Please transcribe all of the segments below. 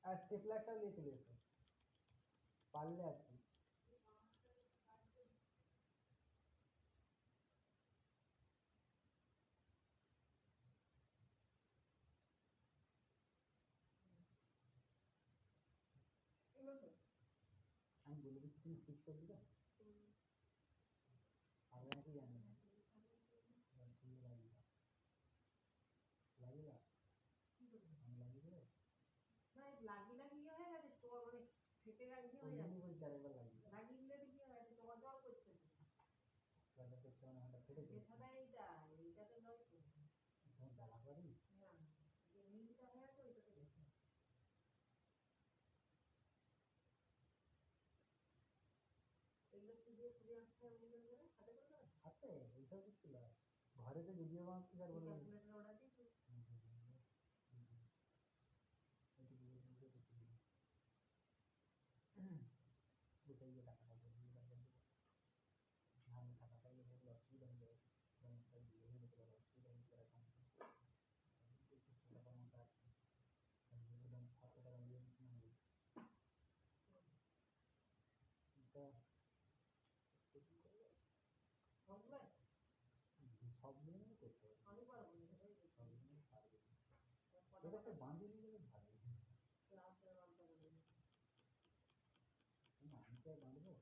আর স্টেপলারটাও নিয়ে চলে এসো পারলে আর কি। আমি বলে দিচ্ছি তুমি স্টিচ করে দিবে আগে নাকি জানি না লাগিয়ে দাও আমি লাগিয়ে দেবো বলছি আরেকবার লাগিয়ে করতে মানে আমরা ফেটে তোমার জ্বালা করি হাতে এইসব কিছু না ঘরে তো ভিডিও বানাচ্ছি আর বললাম কোথায় গিয়ে টাকাটা বলবি আমি টাকাটা গিয়ে বলবো অসুবিধা হয়ে যাবে দিয়ে হয়ে যেতে পারে অসুবিধা হয়ে যাবে ছোটো টাকাটা আছে বললাম 500 টাকা দিয়ে দিচ্ছি না এটা সব দিনই করতে হবে সব দিনই পারবে এটা সে বাঁধিয়ে নিলে ভালো আমি তো বাঁধবো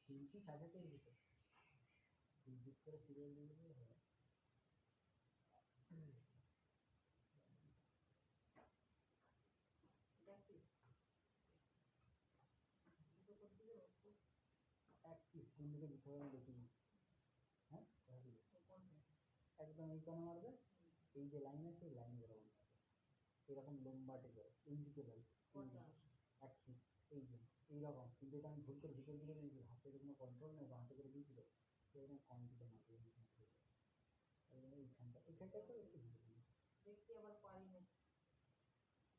তিনটি সাজাতে দিতে 3 পিস করে সিরিয়াল দিয়ে দিলে হবে এক পিস কোন দিকে দিতে হবে আমি দেখিনি হ্যাঁ একদম এই কোণে মারবে এই যে লাইন আছে এই লাইন এরকম থাকে এরকম লম্বাটে করে এই দিকে যাই এক পিস এই যে এইরকম কিন্তু এটা আমি ভুল করে ভিতর দিকে দিয়েছি হাতের কোনো কন্ট্রোল নেই বা হাতে করে দিয়েছিল সেরকম কম দিতে মাটিয়ে দিয়েছি এইখানটা তো একটু ভিতরে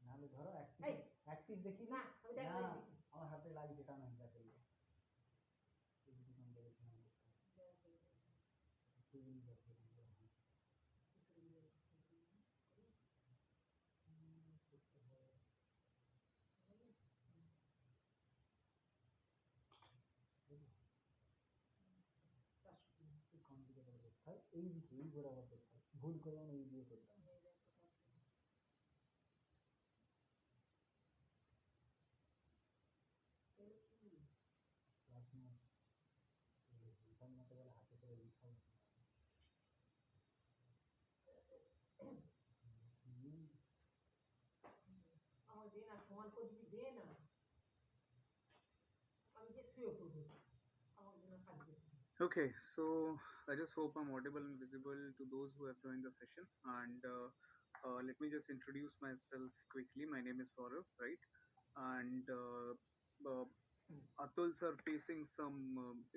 নাহলে ধরো এক পিস দেখি না আমার হাতে লাগছে টানা হিসাবে কম দিকে করে করতে হয় এই দিকে এই বরাবর করতে হয় ভুল করে আমি এই দিয়ে করতাম মতো বলে হাতে করে লিখাও Okay, so I just hope I'm audible and visible to those who have joined the session. And let me just introduce myself quickly. My name is Saurav, right? And Atul sir facing some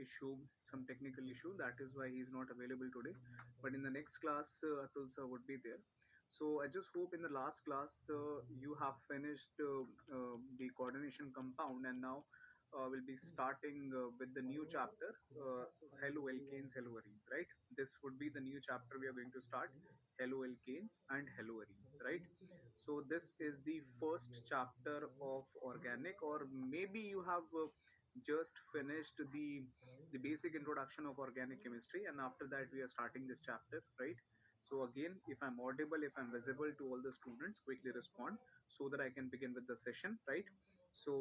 issue, some technical issue. That is why he's not available today. But in the next class, Atul sir would be there. So I just hope in the last class you have finished the coordination compound, and now we'll be starting with the new chapter, Hello Alkanes, Hello Arenes, right? This would be the new chapter we are going to start, Hello Alkanes and Hello Arenes, right? So this is the first chapter of organic, or maybe you have just finished the basic introduction of organic chemistry, and after that we are starting this chapter, right? So again, if I'm audible, if I'm visible to all the students, quickly respond so that I can begin with the session, right? So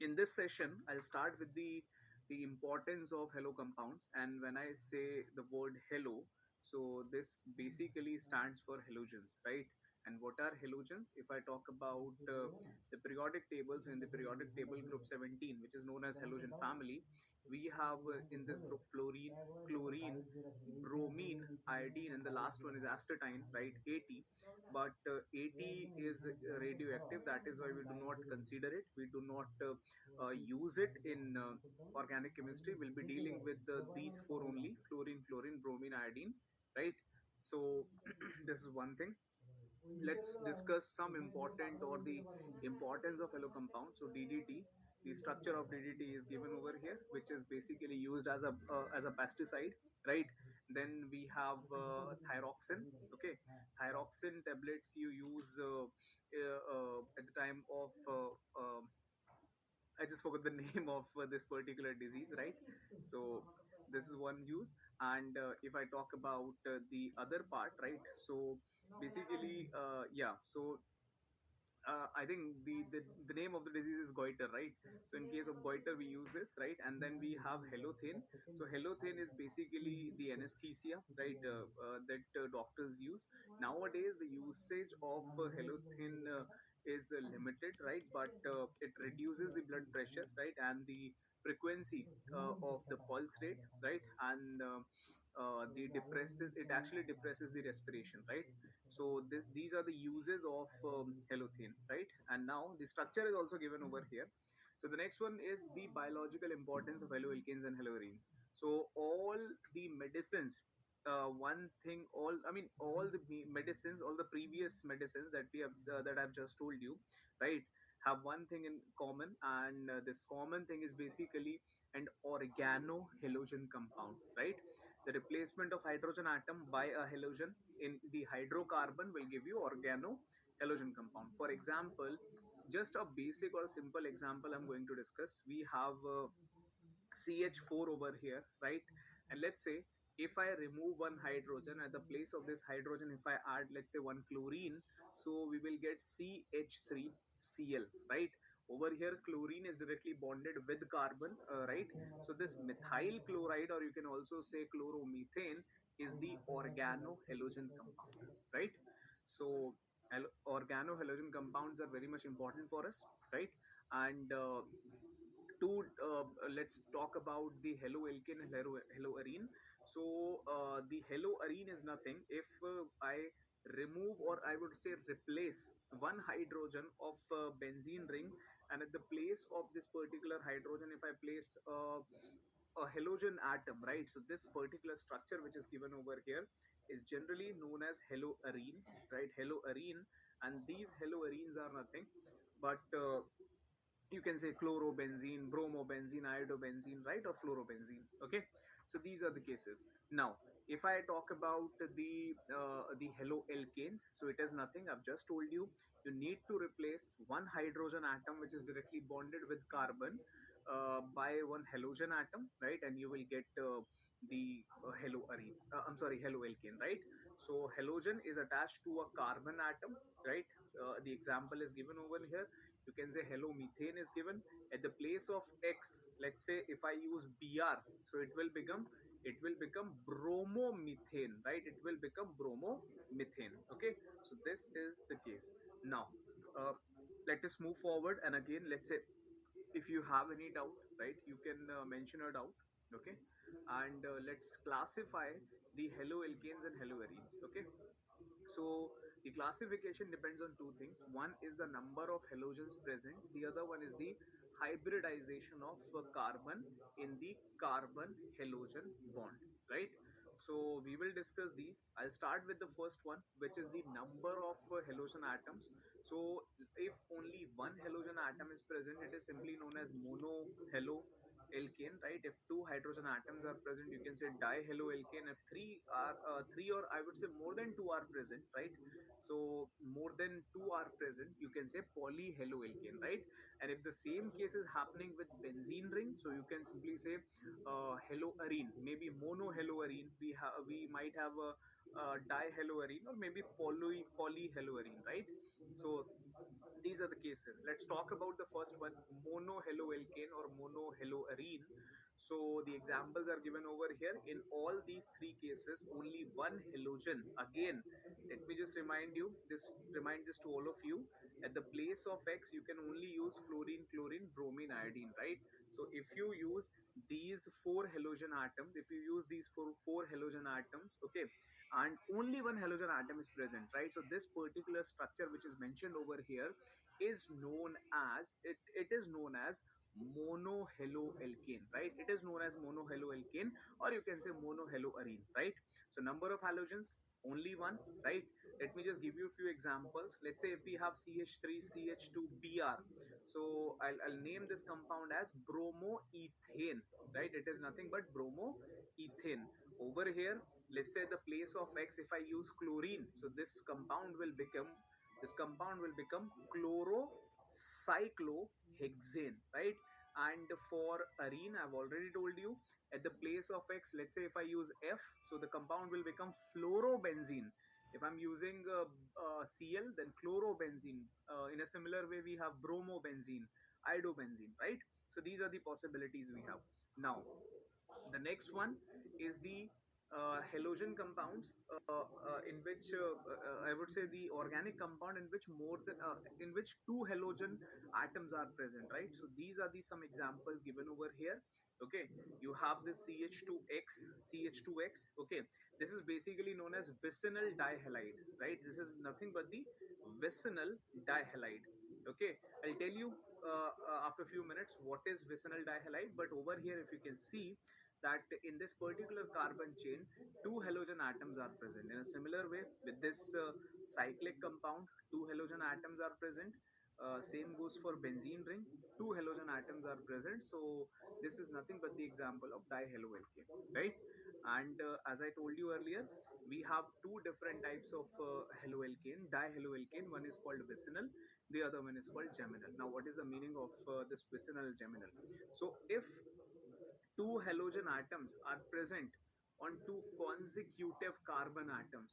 in this session, I'll start with the importance of hello compounds. And when I say the word hello, so this basically stands for halogens, right? And what are halogens? If I talk about the periodic table, so in the periodic table group 17, which is known as halogen family, we have in this group fluorine, chlorine, bromine, iodine, and the last one is astatine, right? 80. But 80 is radioactive. That is why we do not consider it. We do not use it in organic chemistry. We'll be dealing with these four only: fluorine, chlorine, bromine, iodine, right? So this is one thing. Let's discuss some important or the importance of yellow compound. So DDT, the structure of DDT is given over here, which is basically used as a pesticide, right? Then we have thyroxine. Okay, thyroxine tablets you use at the time of I just forgot the name of this particular disease, right? So this is one use. And if I talk about the other part, right? So basically, yeah. So I think the name of the disease is goiter, right? So in case of goiter, we use this, right? And then we have halothane. So halothane is basically the anesthesia, right? That doctors use. Nowadays, the usage of halothane is limited, right? But it reduces the blood pressure, right? And the frequency of the pulse rate, right? And the depresses it actually depresses the respiration, right? So these are the uses of halothane, right? And now the structure is also given over here. So the next one is the biological importance of haloalkanes and haloarenes. So all the medicines, one thing, all I mean, all the medicines, all the previous medicines that we have that I've just told you, right, have one thing in common, and this common thing is basically an organohalogen compound, right? The replacement of hydrogen atom by a halogen in the hydrocarbon will give you organohalogen compound. For example, just a basic or simple example I'm going to discuss. We have CH4 over here, right? And let's say if I remove one hydrogen, at the place of this hydrogen, if I add, let's say, one chlorine, so we will get CH3Cl, right? Over here, chlorine is directly bonded with carbon, right? So this methyl chloride, or you can also say chloromethane, is the organohalogen compound, right? So organohalogen compounds are very much important for us, right? And to let's talk about the haloalkane and haloarene. So the haloarene is nothing if I remove, or I would say replace, one hydrogen of benzene ring, and at the place of this particular hydrogen, if I place a halogen atom, right? So this particular structure which is given over here is generally known as haloarene, right? Haloarene, and these haloarenes are nothing but you can say chlorobenzene, bromobenzene, iodobenzene, right, or fluorobenzene. Okay, so these are the cases. Now, if I talk about the haloalkanes, so it is nothing. I've just told you, you need to replace one hydrogen atom which is directly bonded with carbon by one halogen atom, right, and you will get the haloarene. I'm sorry, haloalkane, right? So halogen is attached to a carbon atom, right? The example is given over here. You can say halomethane is given. At the place of X, let's say if I use Br, so it will become bromomethane, right? It will become bromomethane. Okay, so this is the case. Now uh, let us move forward, and again, let's say if you have any doubt, right, you can mention a doubt. Okay, and let's classify the haloalkanes and haloarenes. Okay, so the classification depends on two things. One is the number of halogens present. The other one is the hybridization of carbon in the carbon halogen bond, right? So we will discuss these. I'll start with the first one, which is the number of halogen atoms. So if only one halogen atom is present, it is simply known as monohalo alkane, right? If two hydrogen atoms are present, you can say dihaloalkane. If three, or I would say more than two are present, right? So more than two are present, you can say polyhaloalkane, right? And if the same case is happening with benzene ring, so you can simply say haloarene, maybe monohaloarene. We might have a dihaloarene, or maybe polyhaloarene, right? So These are the cases. Let's talk about the first one, monohaloalkane or monohaloarene. So the examples are given over here. In all these three cases, only one halogen. Again, let me just remind this to all of you. At the place of X, you can only use fluorine, chlorine, bromine, iodine, right? So if you use these four halogen atoms, if you use these four halogen atoms, okay, and only one halogen atom is present, right? So this particular structure which is mentioned over here is known as it is known as monohaloalkane, right? It is known as monohaloalkane, or you can say monohaloarene, right? So number of halogens, only one, right? Let me just give you a few examples. Let's say if we have CH3 CH2 Br, so I'll name this compound as bromoethane, right? It is nothing but bromoethane. Over here, let's say the place of X, if I use chlorine, so this compound will become chlorocyclohexane, right? And for arene, I've already told you, at the place of X, let's say if I use F, so the compound will become fluorobenzene. If I'm using Cl, then chlorobenzene. In a similar way, we have bromobenzene, iodobenzene, right? So these are the possibilities we have. Now, the next one is the halogen compounds, in which I would say the organic compound in which in which two halogen atoms are present, right? So these are the some examples given over here. Okay, you have this CH2X. Okay, this is basically known as vicinal dihalide, right? This is nothing but the vicinal dihalide. Okay, I'll tell you after a few minutes what is vicinal dihalide, but over here, if you can see that in this particular carbon chain, two halogen atoms are present. In a similar way, with this cyclic compound, two halogen atoms are present. Same goes for benzene ring, two halogen atoms are present. So this is nothing but the example of dihaloalkane, right? And as I told you earlier, we have two different types of haloalkane, dihaloalkane. One is called vicinal, the other one is called geminal. Now, what is the meaning of this vicinal geminal? So if two halogen atoms are present on two consecutive carbon atom,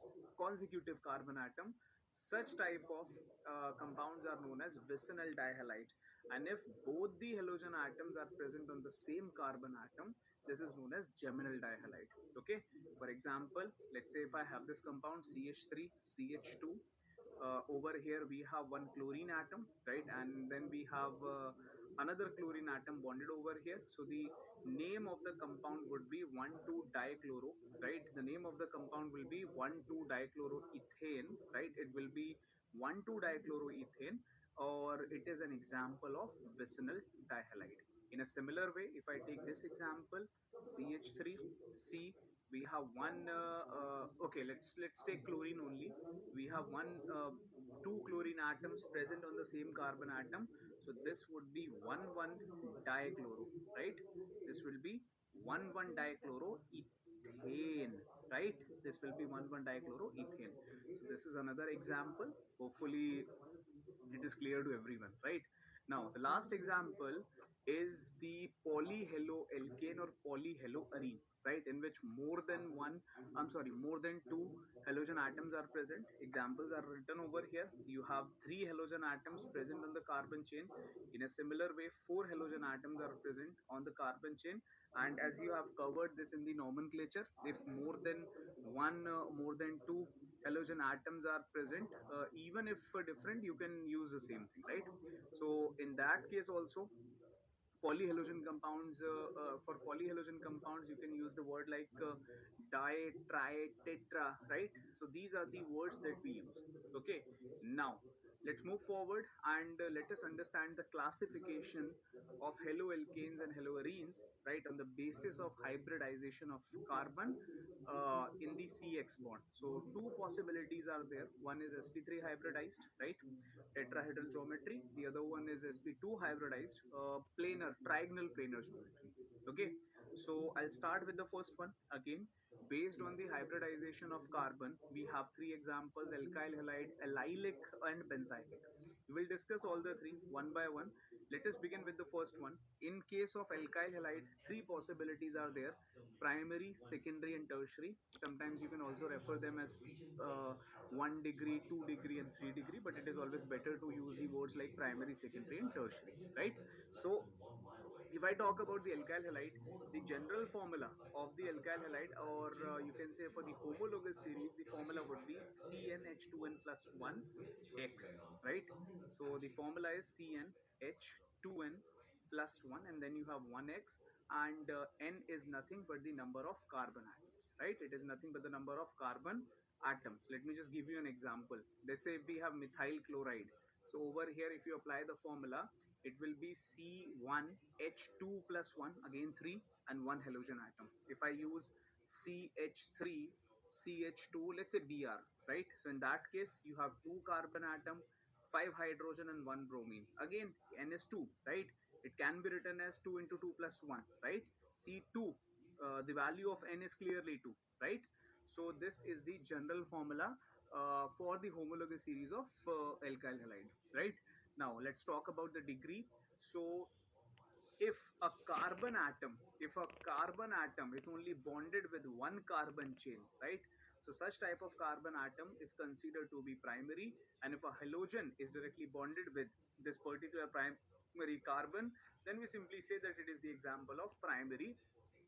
such type of compounds are known as vicinal dihalides. And if both the halogen atoms are present on the same carbon atom, this is known as geminal dihalide. Okay, for example, let's say if I have this compound CH3 CH2, over here we have one chlorine atom, right? And then we have another chlorine atom bonded over here. So the name of the compound would be 1,2-dichloro, right? The name of the compound will be 1,2-dichloroethane, right? It will be 1,2-dichloroethane, or it is an example of vicinal dihalide. In a similar way, if I take this example, CH3C, we have one okay, let's take chlorine only. We have two chlorine atoms present on the same carbon atom. So this would be 1,1-dichloro, right? This will be 1,1-dichloroethane, right? This will be 1,1-dichloroethane. So this is another example. Hopefully it is clear to everyone, right? Now the last example is the polyhaloalkane or polyhaloarene, right? In which more than two halogen atoms are present. Examples are written over here. You have three halogen atoms present on the carbon chain. In a similar way, four halogen atoms are present on the carbon chain. And as you have covered this in the nomenclature, if more than two halogen atoms are present, even if different, you can use the same thing, right? So in that case also, polyhalogen compounds for polyhalogen compounds you can use the word like di, tri, tetra, right? So these are the words that we use. Okay, now let's move forward and let us understand the classification of haloalkanes and haloarenes, right, on the basis of hybridization of carbon in the CX bond. So two possibilities are there. One is sp3 hybridized, right, tetrahedral geometry. The other one is sp2 hybridized, trigonal planar geometry. Okay, so I'll start with the first one. Again, based on the hybridization of carbon, we have three examples: alkyl halide, allylic, and benzylic. We will discuss all the three one by one. Let us begin with the first one. In case of alkyl halide, three possibilities are there. primary, secondary, and tertiary. Sometimes you can also refer them as uh, 1 degree, 2 degree, and 3 degree, but it is always better to use the words like primary, secondary, and tertiary, right? So if I talk about the alkyl halide, the general formula of the alkyl halide, or you can say for the homologous series, the formula would be CnH2n plus 1 X, right? So the formula is CnH2n plus 1, and then you have 1x, and n is nothing but the number of carbon atoms, right? It is nothing but the number of carbon atoms. Let me just give you an example. Let's say if we have methyl chloride. So over here, if you apply the formula, it will be C1H2 plus 1, again 3, and 1 halogen atom. If I use CH3, CH2, let's say Br, right? So in that case, you have 2 carbon atom, 5 hydrogen, and 1 bromine. Again, N is 2, right? It can be written as 2 into 2 plus 1, right? C2, the value of N is clearly 2, right? So this is the general formula for the homologous series of alkyl halide, right? Now let's talk about the degree. So if a carbon atom is only bonded with one carbon chain, right? So such type of carbon atom is considered to be primary, and if a halogen is directly bonded with this particular primary carbon, then we simply say that it is the example of primary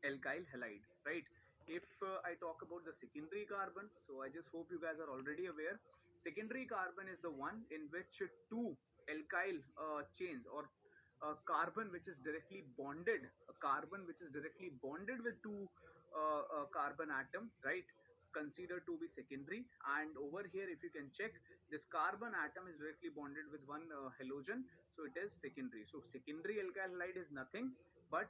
alkyl halide, right? If I talk about the secondary carbon, so I just hope you guys are already aware. Secondary carbon is the one in which two alkyl chains, or a carbon which is directly bonded, a carbon which is directly bonded with two carbon atom, right? Considered to be secondary. And over here, if you can check, this carbon atom is directly bonded with one halogen, so it is secondary. So secondary alkyl halide is nothing but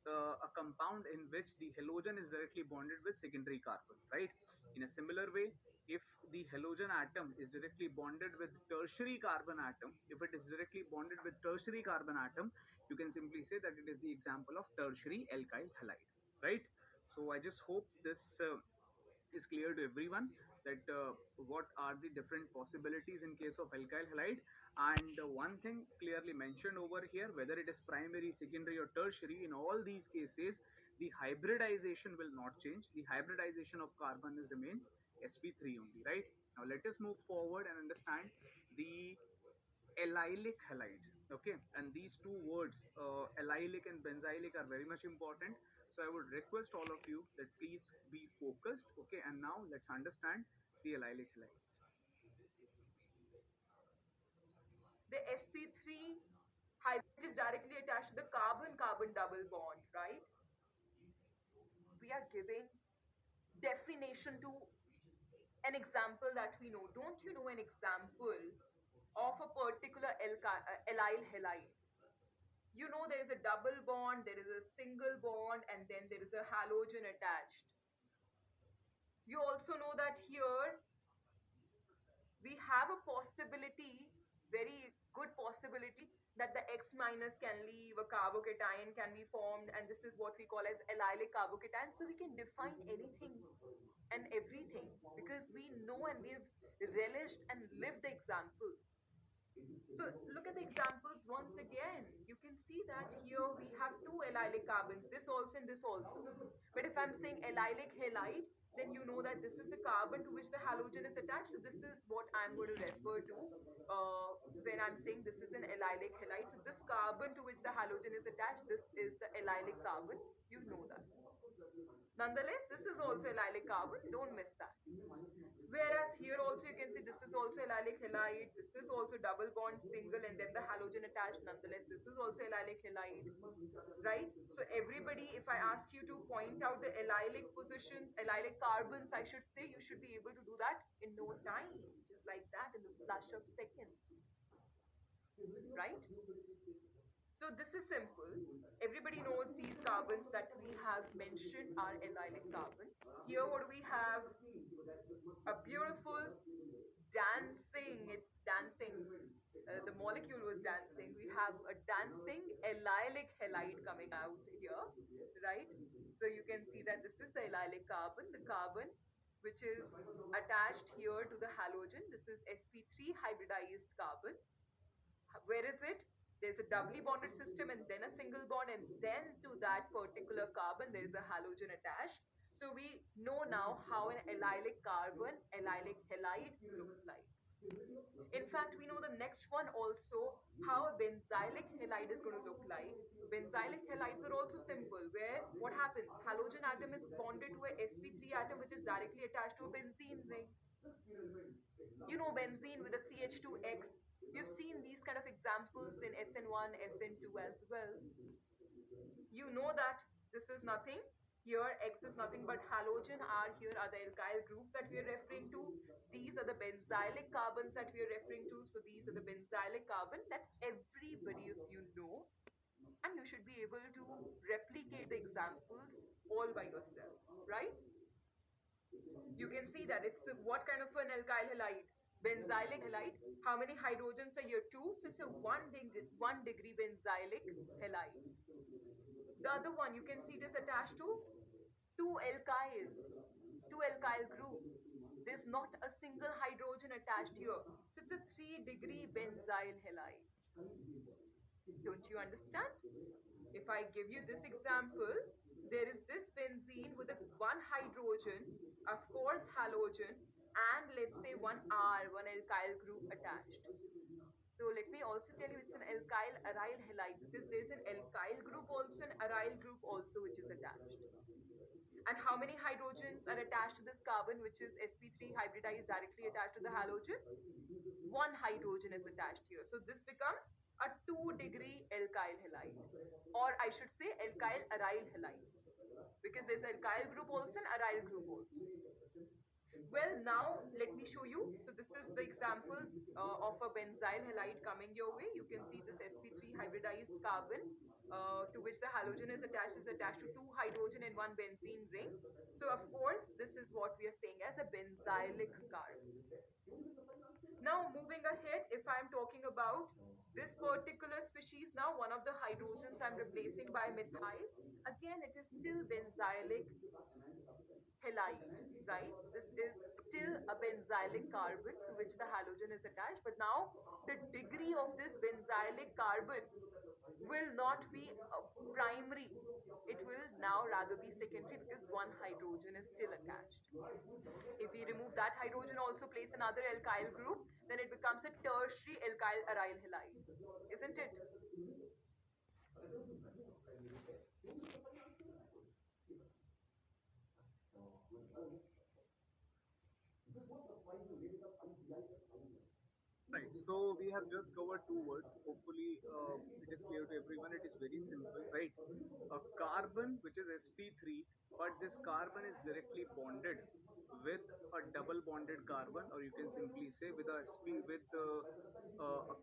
a compound in which the halogen is directly bonded with secondary carbon, right? In a similar way, if the halogen atom is directly bonded with tertiary carbon atom, if it is directly bonded with tertiary carbon atom, you can simply say that it is the example of tertiary alkyl halide, right? So I just hope this is clear to everyone that what are the different possibilities in case of alkyl halide. And one thing clearly mentioned over here, whether it is primary, secondary, or tertiary, in all these cases the hybridization will not change. The hybridization of carbon remains sp3 only, right? Now let us move forward and understand the allylic halides, okay? And these two words, allylic and benzylic, are very much important. So I would request all of you that please be focused, okay? And now let's understand the allylic halides. The sp3 hybrid is directly attached to the carbon-carbon double bond, right? We are giving definition to an example that we know. Don't you know an example of a particular allyl halide? You know there is a double bond, there is a single bond, and then there is a halogen attached. You also know that here we have a possibility, very good possibility, that the X minus can leave, a carbocation can be formed, and this is what we call as allylic carbocation. So we can define anything and everything because we know and we've relished and lived the examples. So look at the examples once again. You can see that here we have two allylic carbons, this also and this also. But if I'm saying allylic halide, then you know that this is the carbon to which the halogen is attached. So this is what I'm going to refer to when I'm saying this is an allylic halide. So this carbon to which the halogen is attached, this is the allylic carbon. You know that. Nonetheless, this is also allylic carbon. Don't miss that. Whereas here also you can see this is also allylic halide, this is also double bond single and then the halogen attached. Nonetheless, this is also allylic halide, right? So everybody, if I asked you to point out the allylic positions, allylic carbons, I should say, you should be able to do that in no time, just like that in the flash of seconds, right? So this is simple. Everybody knows these carbons that we have mentioned are allylic carbons. Here what do we have? A beautiful dancing, it's dancing. The molecule was dancing. We have a dancing allylic halide coming out here, right? So you can see that this is the allylic carbon, the carbon which is attached here to the halogen. This is sp3 hybridized carbon. Where is it? There's a doubly bonded system and then a single bond, and then to that particular carbon there is a halogen attached. So we know now how an allylic carbon, allylic halide looks like. In fact, we know the next one also, how a benzylic halide is going to look like. Benzylic halides are also simple, where what happens? Halogen atom is bonded to a sp3 atom which is directly attached to a benzene ring. You know benzene with a CH2X. You've seen these kind of examples in SN1, SN2 as well. You know that this is nothing. Here, X is nothing but halogen. R here are the alkyl groups that we are referring to. These are the benzylic carbons that we are referring to. So these are the benzylic carbon that everybody of you know, and you should be able to replicate the examples all by yourself, right? You can see that it's what kind of an alkyl halide? Benzylic halide. How many hydrogens are here? Two. So it's a one degree benzylic halide. The other one, you can see it is attached to two alkyls, two alkyl groups. There's not a single hydrogen attached here. So it's a 3-degree benzyl halide. Don't you understand? If I give you this example, there is this benzene with a one hydrogen, of course halogen, and let's say one R, one alkyl group attached. So let me also tell you it's an alkyl aryl halide because there's an alkyl group also, an aryl group also which is attached. And how many hydrogens are attached to this carbon, which is sp3 hybridized directly attached to the halogen? One hydrogen is attached here. So this becomes a 2-degree alkyl halide, or I should say alkyl aryl halide, because there's alkyl group also and aryl group also. Well, now let me show you. So this is the example of a benzyl halide coming your way. You can see this sp3 hybridized carbon to which the halogen is attached to two hydrogen and one benzene ring. So of course, this is what we are saying as a benzylic carbon. Now moving ahead, if I'm talking about this particular species, now one of the hydrogens I'm replacing by methyl, again it is still benzylic halide, right? This is still a benzylic carbon to which the halogen is attached, but now the degree of this benzylic carbon will not be primary. It will now rather be secondary because one hydrogen is still attached. If we remove that hydrogen, also place another alkyl group, then it becomes a tertiary alkyl aryl halide, isn't it? Right. So we have just covered two words. Hopefully, it is clear to everyone. It is very simple, right? A carbon, which is sp3, but this carbon is directly bonded with a double bonded carbon, or you can simply say with a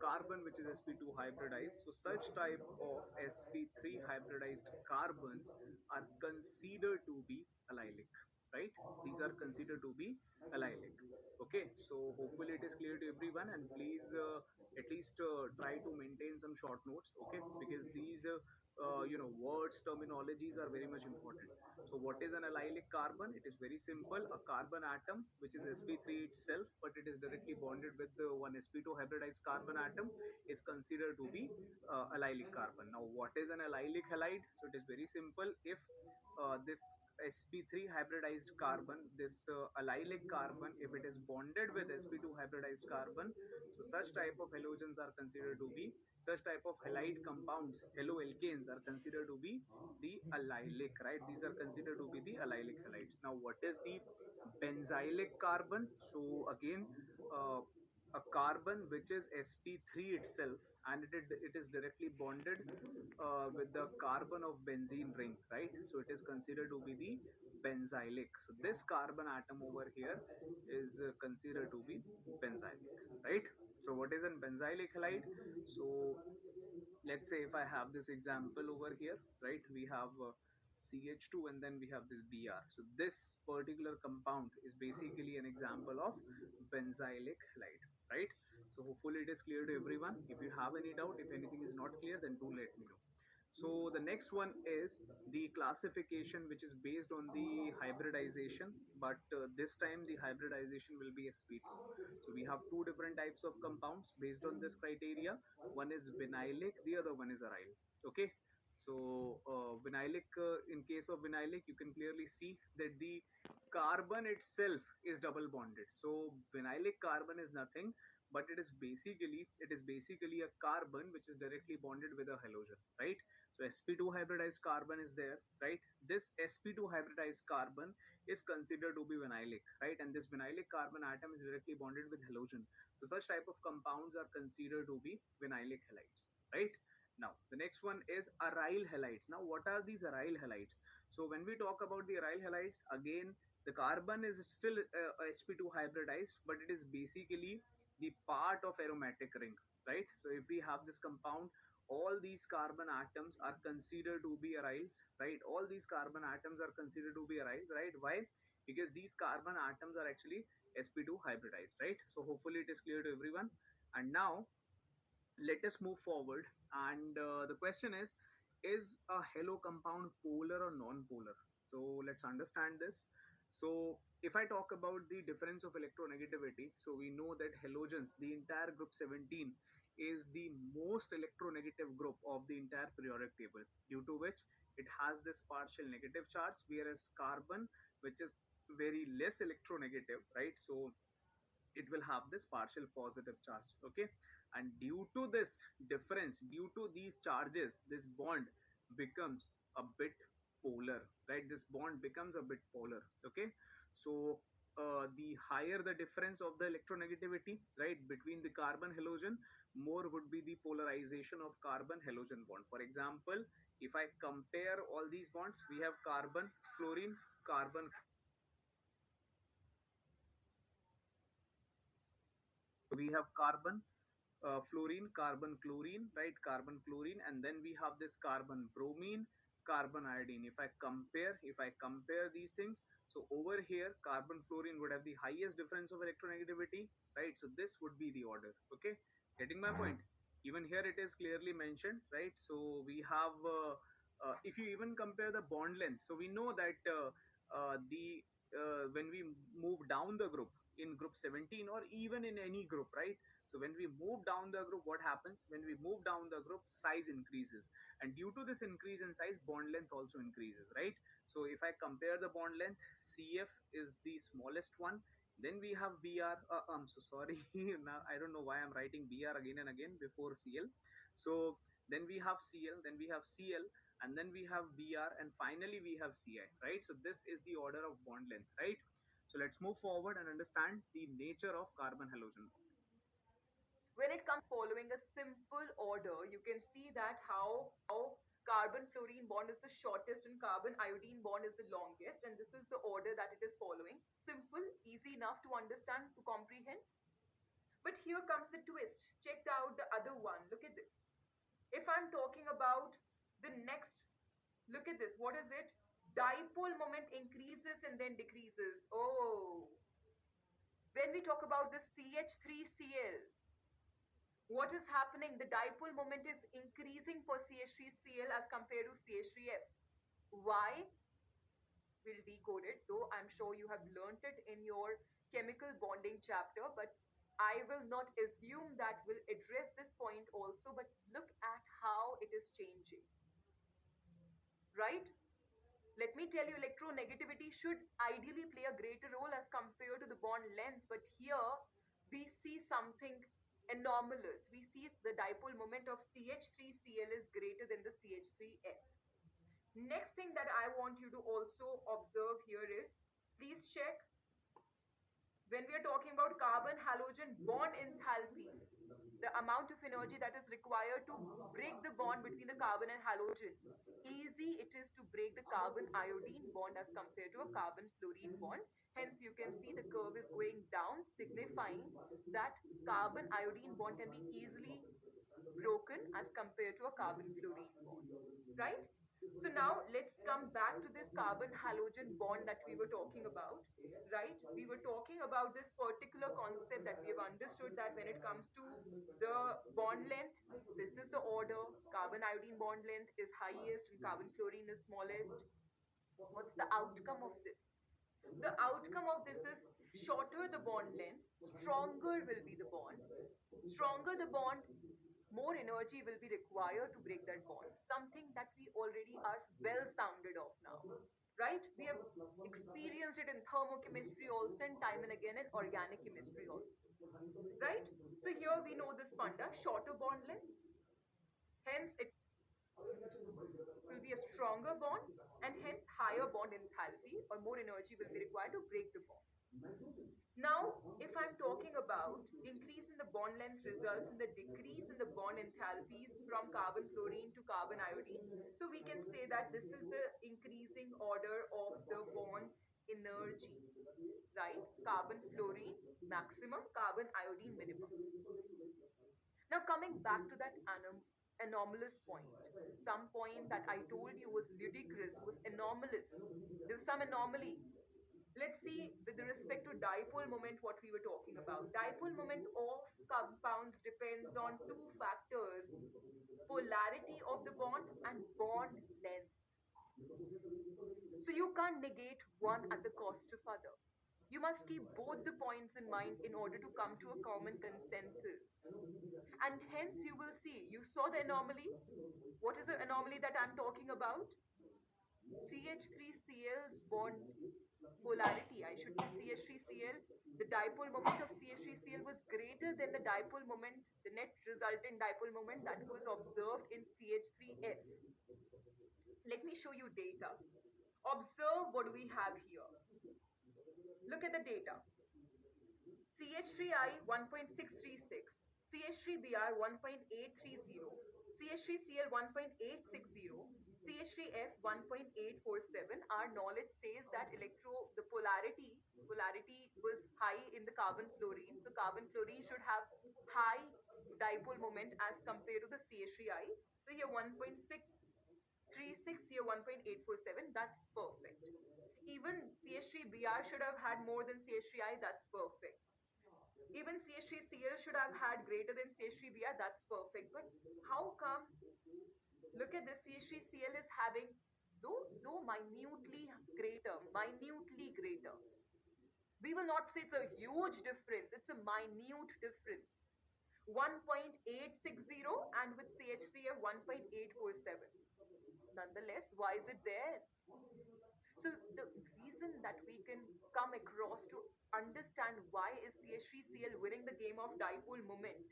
carbon which is sp2 hybridized. So such type of sp3 hybridized carbons are considered to be allylic, right? These are considered to be allylic. Okay, so hopefully it is clear to everyone, and please at least try to maintain some short notes, okay? Because these words, terminologies are very much important. So what is an allylic carbon? It is very simple. A carbon atom which is sp3 itself, but it is directly bonded with the one sp2 hybridized carbon atom, is considered to be allylic carbon. Now what is an allylic halide? So it is very simple. If this sp3 hybridized carbon, this allylic carbon, if it is bonded with sp2 hybridized carbon, so such type of halogens are considered to be, such type of halide compounds, haloalkanes, are considered to be the allylic, right? These are considered to be the allylic halides. Now what is the benzylic carbon? So again, uh, a carbon which is sp3 itself, and it is directly bonded with the carbon of benzene ring, right? So it is considered to be the benzylic. So this carbon atom over here is considered to be benzylic, right? So what is an benzylic halide? So let's say if I have this example over here, right? We have CH2 and then we have this Br. So this particular compound is basically an example of benzylic halide, right? So hopefully it is clear to everyone. If you have any doubt, if anything is not clear, then do let me know. So the next one is the classification, which is based on the hybridization, but this time the hybridization will be sp2. So we have two different types of compounds based on this criteria. One is vinylic, the other one is aryl. Okay. So vinylic, in case of vinylic, you can clearly see that the carbon itself is double bonded. So vinylic carbon is nothing, but it is basically a carbon which is directly bonded with a halogen, right? So sp2 hybridized carbon is there, right? This sp2 hybridized carbon is considered to be vinylic, right? And this vinylic carbon atom is directly bonded with halogen. So such type of compounds are considered to be vinylic halides, right? Now the next one is aryl halides. Now what are these aryl halides? So when we talk about the aryl halides, again the carbon is still sp2 hybridized, but it is basically the part of aromatic ring, right? So if we have this compound, all these carbon atoms are considered to be aryls, right? All these carbon atoms are considered to be aryls, right? Why? Because these carbon atoms are actually sp2 hybridized, right? So hopefully it is clear to everyone. And now let us move forward. And the question is a halo compound polar or non-polar? So let's understand this. So if I talk about the difference of electronegativity, so we know that halogens, the entire group 17, is the most electronegative group of the entire periodic table, due to which it has this partial negative charge, whereas carbon, which is very less electronegative, right? So it will have this partial positive charge. Okay. And due to this difference, due to these charges, this bond becomes a bit polar, right? This bond becomes a bit polar. Okay. So the higher the difference of the electronegativity, right, between the carbon halogen, more would be the polarization of carbon halogen bond. For example, if I compare all these bonds, we have carbon fluorine, carbon, we have carbon fluorine, carbon chlorine, right? Carbon chlorine, and then we have this carbon bromine, carbon iodine. If I compare these things, so over here, carbon fluorine would have the highest difference of electronegativity, right? So this would be the order. Okay, getting my point? Even here it is clearly mentioned, right? So we have, if you even compare the bond length, so we know that the when we move down the group in group 17 or even in any group, right? So when we move down the group, what happens? When we move down the group, size increases. And due to this increase in size, bond length also increases, right? So if I compare the bond length, CF is the smallest one. Then we have BR. I'm so sorry. Now I don't know why I'm writing BR again and again before CL. So then we have CL, then we have CL, and then we have BR, and finally we have CI, right? So this is the order of bond length, right? So let's move forward and understand the nature of carbon halogen bond. When it comes following a simple order, you can see that how carbon fluorine bond is the shortest and carbon iodine bond is the longest, and this is the order that it is following. Simple, easy enough to understand, to comprehend. But here comes the twist. Check out the other one. Look at this. If I'm talking about the next, look at this. What is it? Dipole moment increases and then decreases. Oh, when we talk about the CH3Cl, what is happening? The dipole moment is increasing for CH3Cl as compared to CH3F. Why? We'll decode it, though I'm sure you have learnt it in your chemical bonding chapter, but I will not assume that we'll address this point also, but look at how it is changing, right? Let me tell you, electronegativity should ideally play a greater role as compared to the bond length, but here we see something anomalous. We see the dipole moment of CH3Cl is greater than the CH3F. Next thing that I want you to also observe here is, please check when we are talking about carbon halogen bond enthalpy, the amount of energy that is required to break the bond between the carbon and halogen. Easy it is to break the carbon iodine bond as compared to a carbon fluorine bond. Hence, you can see the curve is going down, signifying that carbon iodine bond can be easily broken as compared to a carbon fluorine bond, right? So now let's come back to this carbon halogen bond that we were talking about, right? We were talking about this particular concept that we have understood, that when it comes to the bond length, this is the order. Carbon iodine bond length is highest and carbon fluorine is smallest. What's the outcome of this? The outcome of this is shorter the bond length, stronger will be the bond. Stronger the bond, more energy will be required to break that bond. Something that we already are well sounded of now. Right? We have experienced it in thermochemistry also, and time and again in organic chemistry also. Right? So here we know this funda, shorter bond length, hence it will be a stronger bond, and hence higher bond enthalpy or more energy will be required to break the bond. Now, if I'm talking about increase in the bond length results in the decrease in the bond enthalpies from carbon fluorine to carbon iodine, so we can say that this is the increasing order of the bond energy, right? Carbon fluorine maximum, carbon iodine minimum. Now, coming back to that anomalous point, some point that I told you was ludicrous, was anomalous. There was some anomaly. Let's see, with respect to dipole moment, what we were talking about. Dipole moment of compounds depends on two factors: polarity of the bond and bond length. So you can't negate one at the cost of other. You must keep both the points in mind in order to come to a common consensus. And hence you will see, you saw the anomaly. What is the anomaly that I'm talking about? CH3Cl's bond polarity, I should say CH3Cl, the dipole moment of CH3Cl was greater than the dipole moment, the net resultant dipole moment that was observed in CH3F. Let me show you data. Observe what do we have here. Look at the data. CH3I 1.636, CH3Br 1.830, CH3Cl 1.860, CH3F 1.847. Our knowledge says that the polarity was high in the carbon fluorine. So carbon fluorine should have high dipole moment as compared to the CH3I. So here 1.636, here 1.847. That's perfect. Even CH3Br should have had more than CH3I. That's perfect. Even CH3Cl should have had greater than CH3Br. That's perfect. But how come? Look at this. CH3Cl is having, though minutely greater. We will not say it's a huge difference. It's a minute difference. 1.860 and with CH3 of 1.847. Nonetheless, why is it there? So the reason that we can come across to understand why is CH3Cl winning the game of dipole moment,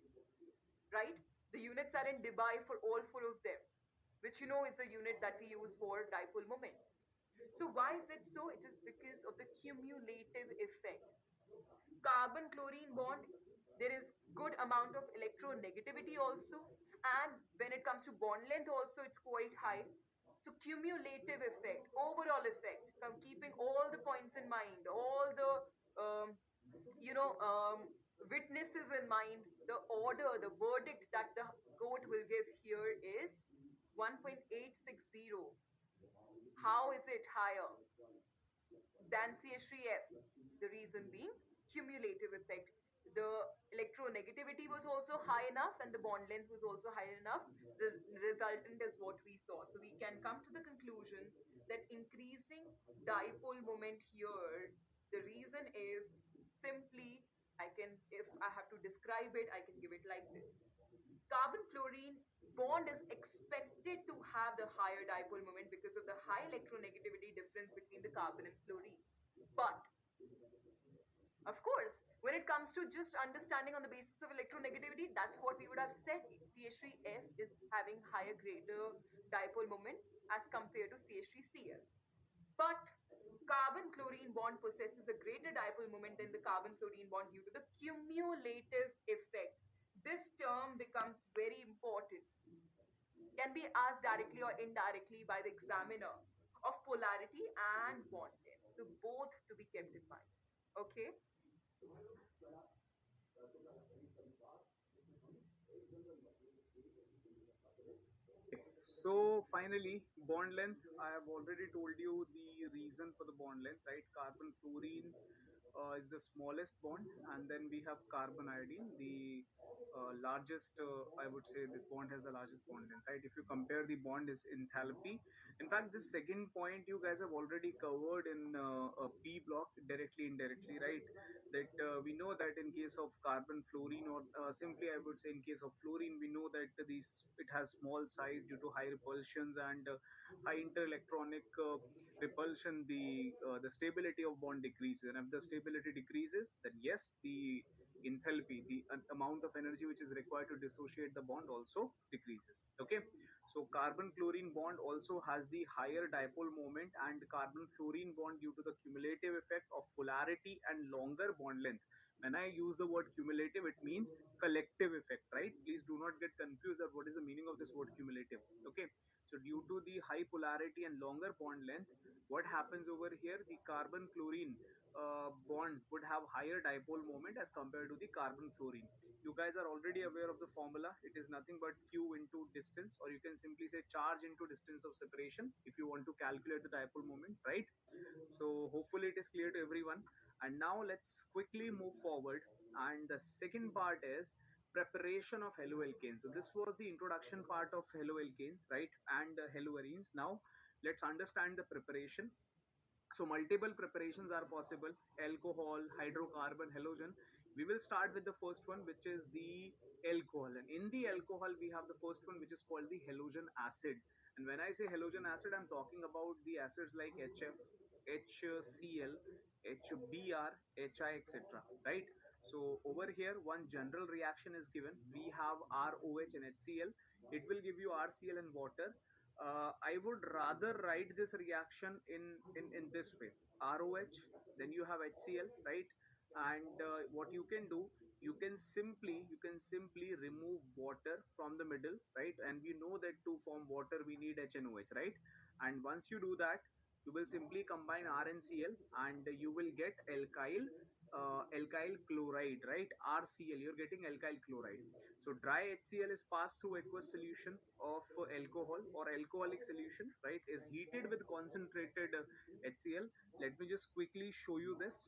right? The units are in Dubai for all four of them, which you know is the unit that we use for dipole moment. So why is it so? It is because of the cumulative effect. Carbon chlorine bond, there is good amount of electronegativity also, and when it comes to bond length also, it's quite high. So cumulative effect, overall effect, keeping all the points in mind, all the um, you know witnesses in mind, the order, the verdict that the court will give here is 1.860. How is it higher than CH3F? The reason being cumulative effect. The electronegativity was also high enough and the bond length was also high enough. The resultant is what we saw. So we can come to the conclusion that increasing dipole moment here, the reason is simply, if I have to describe it, I can give it like this. Carbon fluorine bond is expected to have the higher dipole moment because of the high electronegativity difference between the carbon and fluorine. But of course, when it comes to just understanding on the basis of electronegativity, that's what we would have said. CH3F is having higher greater dipole moment as compared to CH3Cl. But carbon chlorine bond possesses a greater dipole moment than the carbon fluorine bond due to the cumulative effect. This term becomes very important, can be asked directly or indirectly by the examiner, of polarity and bond length. So both to be kept in mind. Okay. So finally, bond length. I have already told you the reason for the bond length, right? Carbon fluorine is the smallest bond, and then we have carbon iodine, the largest. I would say this bond has the largest bond length, right? If you compare the bond is enthalpy. In fact, this second point you guys have already covered in a P block, directly, indirectly, right? That we know that in case of carbon fluorine, or simply I would say in case of fluorine, we know that these it has small size due to high repulsions and high interelectronic repulsion. The stability of bond decreases, and if the stability decreases, then yes, the enthalpy, the amount of energy which is required to dissociate the bond, also decreases. Okay, so carbon fluorine bond also has the higher dipole moment, and carbon fluorine bond, due to the cumulative effect of polarity and longer bond length. When I use the word cumulative, it means collective effect, right? Please do not get confused that what is the meaning of this word cumulative. Okay, so due to the high polarity and longer bond length, what happens over here, the carbon chlorine bond would have higher dipole moment as compared to the carbon fluorine. You guys are already aware of the formula. It is nothing but q into distance, or you can simply say charge into distance of separation if you want to calculate the dipole moment, right? So hopefully it is clear to everyone. And now let's quickly move forward. And the second part is preparation of haloalkanes. So this was the introduction part of haloalkanes, right? And haloarenes. Now let's understand the preparation. So multiple preparations are possible: alcohol, hydrocarbon, halogen. We will start with the first one, which is the alcohol. And in the alcohol, we have the first one, which is called the halogen acid. And when I say halogen acid, I'm talking about the acids like HF, HCl, HBr, HI, etc. Right? So over here, one general reaction is given. We have ROH and HCl. It will give you RCl and water. I would rather write this reaction in this way: ROH, then you have HCl, right? And what you can do, you can simply remove water from the middle, right? And we know that to form water we need HNOH, right? And once you do that, you will simply combine RnCl, and you will get alkyl chloride, right? RCl, you're getting alkyl chloride. So dry HCl is passed through aqueous solution of alcohol, or alcoholic solution, right? Is heated with concentrated HCl. Let me just quickly show you this.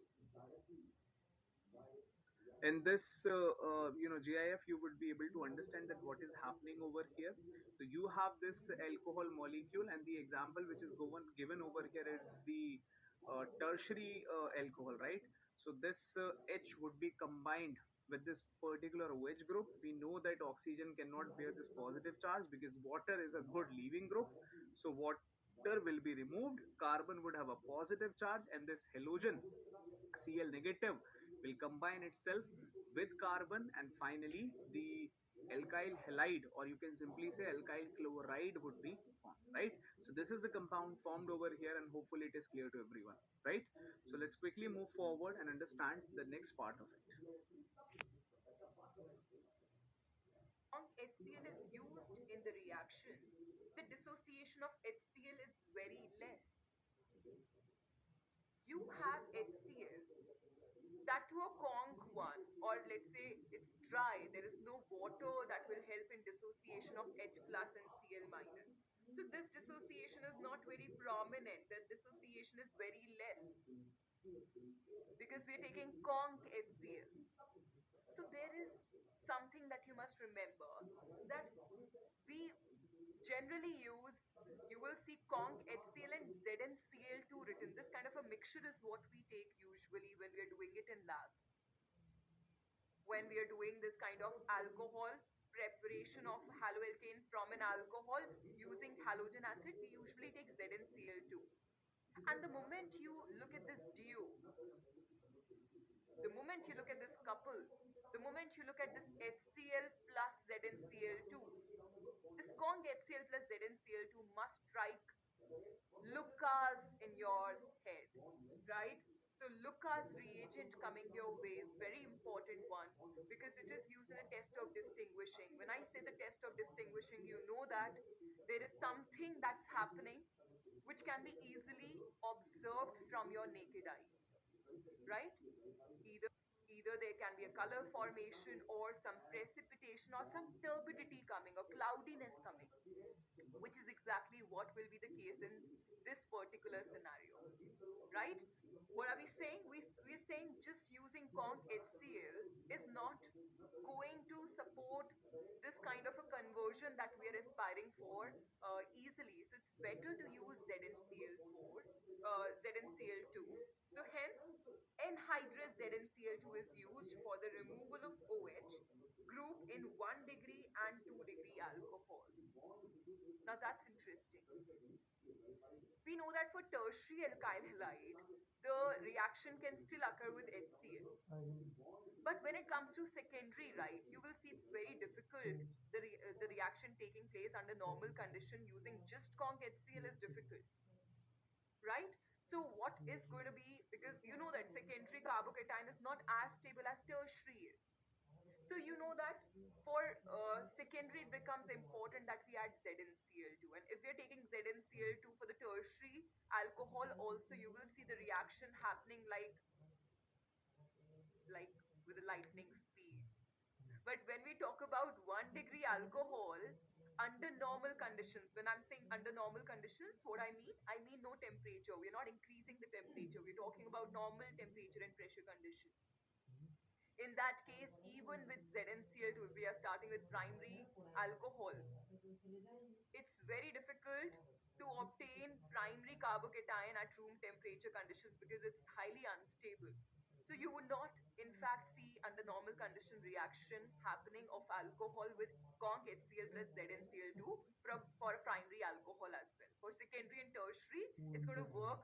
In this GIF, you would be able to understand that what is happening over here. So you have this alcohol molecule, and the example which is given over here is the tertiary alcohol, right? So this H would be combined with this particular OH group. We know that oxygen cannot bear this positive charge because water is a good leaving group. So water will be removed, carbon would have a positive charge, and this halogen Cl negative will combine itself with carbon, and finally the alkyl halide, or you can simply say alkyl chloride, would be formed, right? So this is the compound formed over here, and hopefully it is clear to everyone, right? So let's quickly move forward and understand the next part of it. Strong HCl is used in the reaction, the dissociation of HCl is very less. You have HCl, that to a conk one, or let's say it's dry, there is no water that will help in dissociation of H plus and Cl minus. So this dissociation is not very prominent, the dissociation is very less because we're taking conk HCl. So there is something that you must remember, that we generally use, you will see conk HCl and ZnCl2 written. This kind of a mixture is what we take usually when we are doing it in lab. When we are doing this kind of alcohol preparation of haloalkane from an alcohol using halogen acid, we usually take ZnCl2. And the moment you look at this duo, the moment you look at this couple, the moment you look at this HCl plus ZnCl2, this conk HCl plus ZnCl2 must strike Lucas in your head, right? So Lucas reagent coming your way, very important one, because it is used in a test of distinguishing. When I say the test of distinguishing, you know that there is something that's happening which can be easily observed from your naked eyes, right? Either either there can be a color formation or some precipitation or some turbidity coming or cloudiness coming, which is exactly what will be the case in this particular scenario, right? What are we saying? We're saying just using conc HCl is not going to support this kind of a conversion that we are aspiring for easily. So it's better to use ZnCl4, ZnCl2. So hence, anhydrous ZnCl2 is used for the removal of OH group in 1 degree and 2-degree alcohols. Now that's interesting. We know that for tertiary alkyl halide, the reaction can still occur with HCl. But when it comes to secondary, right, you will see it's very difficult. The reaction taking place under normal condition using just conc HCl is difficult, right? So what is going to be, because you know that secondary carbocation is not as stable as tertiary is. So you know that for secondary, it becomes important that we add ZnCl2. And if we're taking ZnCl2 for the tertiary alcohol, also you will see the reaction happening like with a lightning speed. But when we talk about 1 degree alcohol, under normal conditions, when I'm saying under normal conditions, what I mean no temperature. We're not increasing the temperature. We're talking about normal temperature and pressure conditions. In that case, even with ZnCl2, if we are starting with primary alcohol, it's very difficult to obtain primary carbocation at room temperature conditions because it's highly unstable. So you would not, in fact, see under normal condition reaction happening of alcohol with conc HCl plus ZnCl2 for a primary alcohol as well. For secondary and tertiary, it's going to work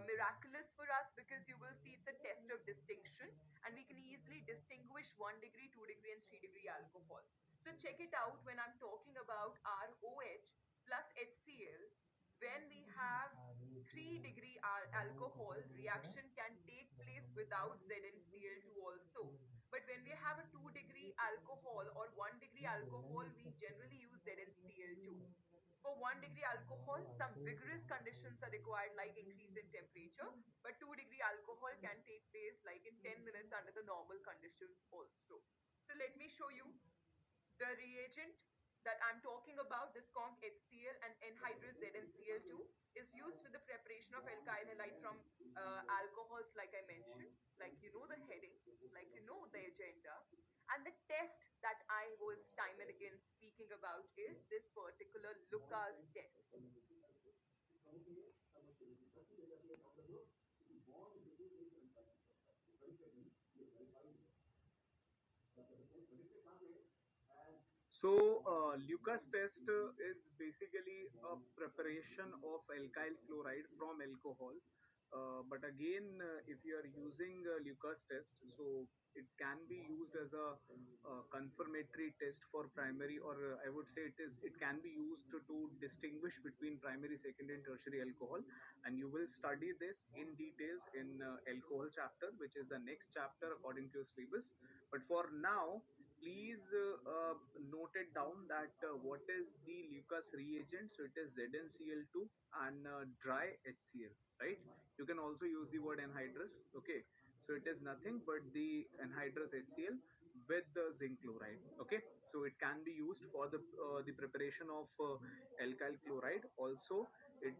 miraculous for us because you will see it's a test of distinction and we can easily distinguish 1 degree, 2 degree, and 3 degree alcohol. So check it out when I'm talking about our OH plus HCl. When we have 3 degree alcohol, reaction can take place without ZnCl2 also. But when we have a 2 degree alcohol or 1 degree alcohol, we generally use ZnCl2. For 1 degree alcohol, some vigorous conditions are required, like increase in temperature, but 2 degree alcohol can take place like in 10 minutes under the normal conditions also. So let me show you the reagent that I'm talking about, this conc HCl and anhydrous ZnCl2, is used with the preparation of alkyl halide from alcohols, like I mentioned, like you know the heading, like you know the agenda. And the test that I was time and again speaking about is this particular Lucas test. So, Lucas test is basically a preparation of alkyl chloride from alcohol. But again, if you are using Lucas test, so it can be used as a, confirmatory test for primary, or I would say it can be used to distinguish between primary, secondary, and tertiary alcohol. And you will study this in details in alcohol chapter, which is the next chapter according to your syllabus. But for now, please note it down that what is the Lucas reagent. So it is ZnCl2 and dry HCl, right? You can also use the word anhydrous. Okay, so it is nothing but the anhydrous HCl with the zinc chloride. Okay, so it can be used for the preparation of alkyl chloride. Also, it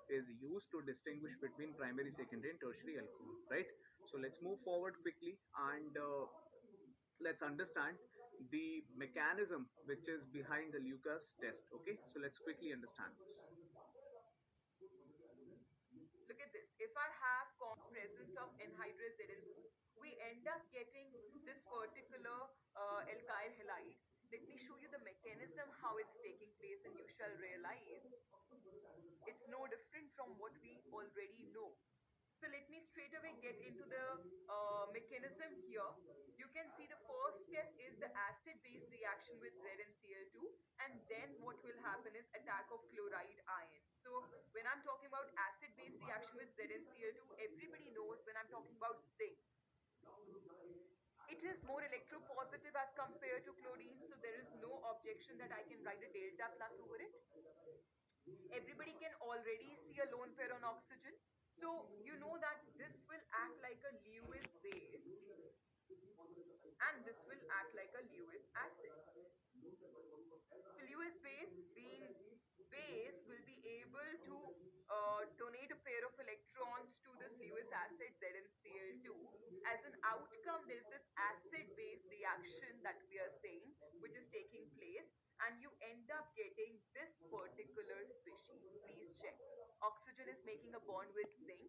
is used to distinguish between primary, secondary, and tertiary alcohol, right? So let's move forward quickly and let's understand the mechanism which is behind the Lucas test. Okay, so let's quickly understand this. Look at this. If I have presence of anhydrous ZnCl, we end up getting this particular alkyl halide. Let me show you the mechanism how it's taking place, and you shall realize it's no different from what we already know. So let me straight away get into the mechanism here. You can see the first step is the acid-base reaction with ZnCl2, and then what will happen is attack of chloride ion. So when I'm talking about acid-base reaction with ZnCl2, everybody knows when I'm talking about zinc, it is more electropositive as compared to chlorine, so there is no objection that I can write a delta plus over it. Everybody can already see a lone pair on oxygen. So you know that this will act like a Lewis base and this will act like a Lewis acid. So Lewis base will be able to donate a pair of electrons to this Lewis acid ZnCl2. As an outcome, there is this acid-base reaction that we are saying, which is taking place, and you end up getting this particular species. Please check. Oxygen is making a bond with zinc.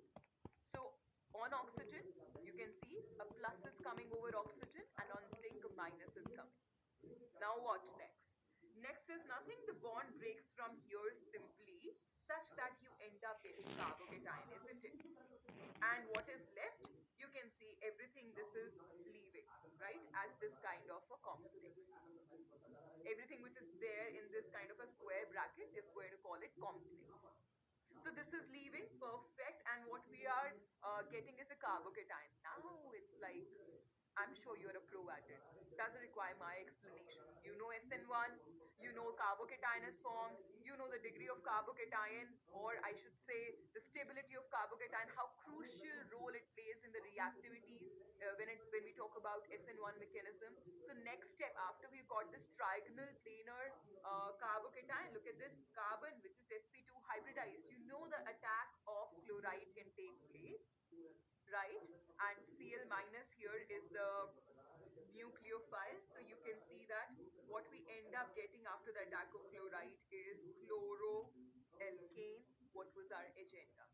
So on oxygen, you can see a plus is coming over oxygen, and on zinc, a minus is coming. Now what next? Next is nothing. The bond breaks from here simply such that you end up getting carbocation, isn't it? And what is left? You can see everything this is leaving, right? As this kind of a complex. Everything which is there in this kind of a square bracket, if we're going to call it complex. So this is leaving perfect, and what we are getting is a carbocation. Now it's like I'm sure you're a pro at it. Doesn't require my explanation. You know SN1, you know carbocation is formed, you know the degree of carbocation, or I should say the stability of carbocation, how crucial role it plays in the reactivity when we talk about SN1 mechanism. So next step after we got this trigonal planar carbocation, look at this carbon which is sp2 hybridized. You know the attack of chloride can take place, right? And Cl minus here is the nucleophile. So you can see that what we end up getting after the attack of chloride is chloroalkane. What was our agenda?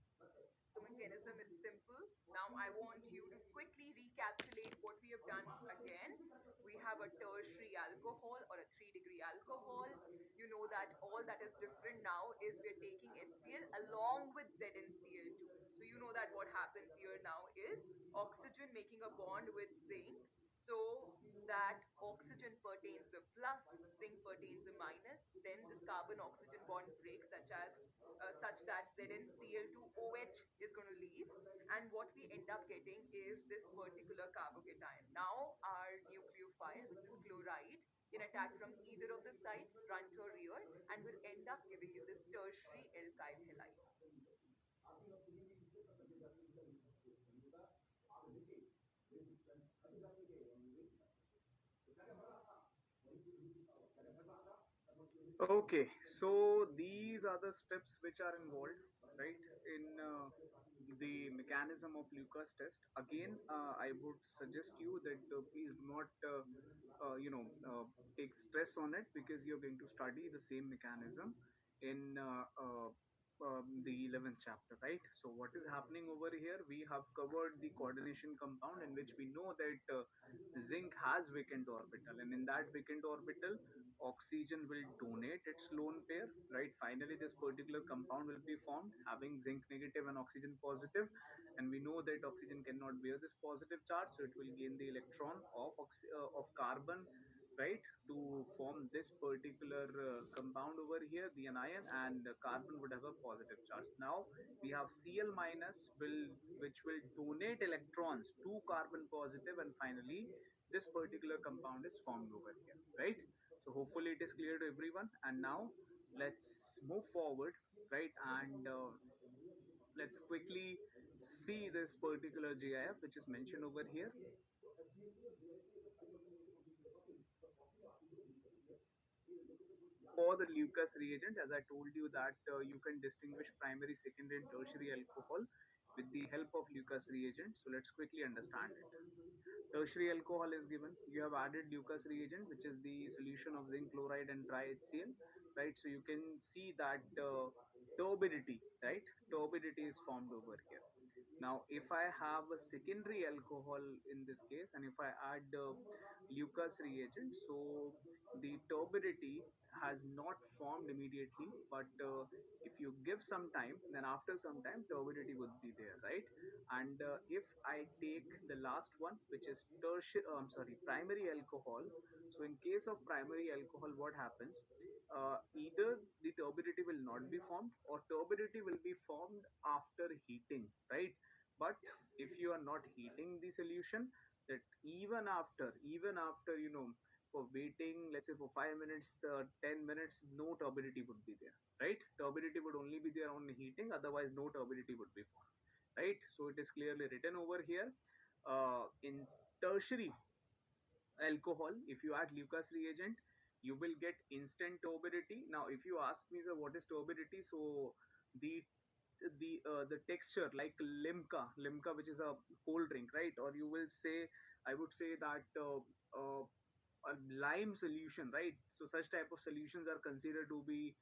The mechanism is simple. Now I want you to quickly recapitulate what we have done again. We have a tertiary alcohol or a 3-degree alcohol. You know that all that is different now is we are taking HCl along with ZnCl2. So you know that what happens here now is oxygen making a bond with zinc. So that oxygen pertains a plus, zinc pertains a minus. Then this carbon oxygen bond breaks such that ZnCl2OH is going to leave, and what we end up getting is this particular carbocation. Now our nucleophile, which is chloride, can attack from either of the sides, front or rear, and will end up giving you this tertiary alkyl halide. Okay, so these are the steps which are involved, right, in the mechanism of Lucas test. Again, I would suggest you that please do not, take stress on it, because you're going to study the same mechanism in the 11th chapter, right? So what is happening over here? We have covered the coordination compound, in which we know that zinc has vacant orbital, and in that vacant orbital, oxygen will donate its lone pair, right? Finally, this particular compound will be formed having zinc negative and oxygen positive, and we know that oxygen cannot bear this positive charge, so it will gain the electron of carbon, right, to form this particular compound over here, the anion, and carbon would have a positive charge. Now we have Cl minus which will donate electrons to carbon positive, and finally this particular compound is formed over here, right? So hopefully it is clear to everyone. And now let's move forward, right? And let's quickly see this particular GIF which is mentioned over here. For the Lucas reagent, as I told you that you can distinguish primary, secondary, and tertiary alcohol with the help of Lucas reagent. So let's quickly understand it. Tertiary alcohol is given. You have added Lucas reagent, which is the solution of zinc chloride and dry HCl, right? So you can see that turbidity, right? Turbidity is formed over here. Now, if I have a secondary alcohol in this case, and if I add Lucas reagent, so the turbidity has not formed immediately, but if you give some time, then after some time, turbidity would be there, right? And if I take the last one, which is primary alcohol. So in case of primary alcohol, what happens? Either the turbidity will not be formed, or turbidity will be formed after heating, right? But if you are not heating the solution, that even after for waiting, let's say for 5 minutes, 10 minutes, no turbidity would be there, right? Turbidity would only be there on heating, otherwise no turbidity would be formed, right? So it is clearly written over here. In tertiary alcohol, if you add Lucas reagent, you will get instant turbidity. Now if you ask me, sir, what is turbidity, so the the texture like limca, which is a cold drink, right? Or you will say, I would say that a lime solution, right? So such type of solutions are considered to be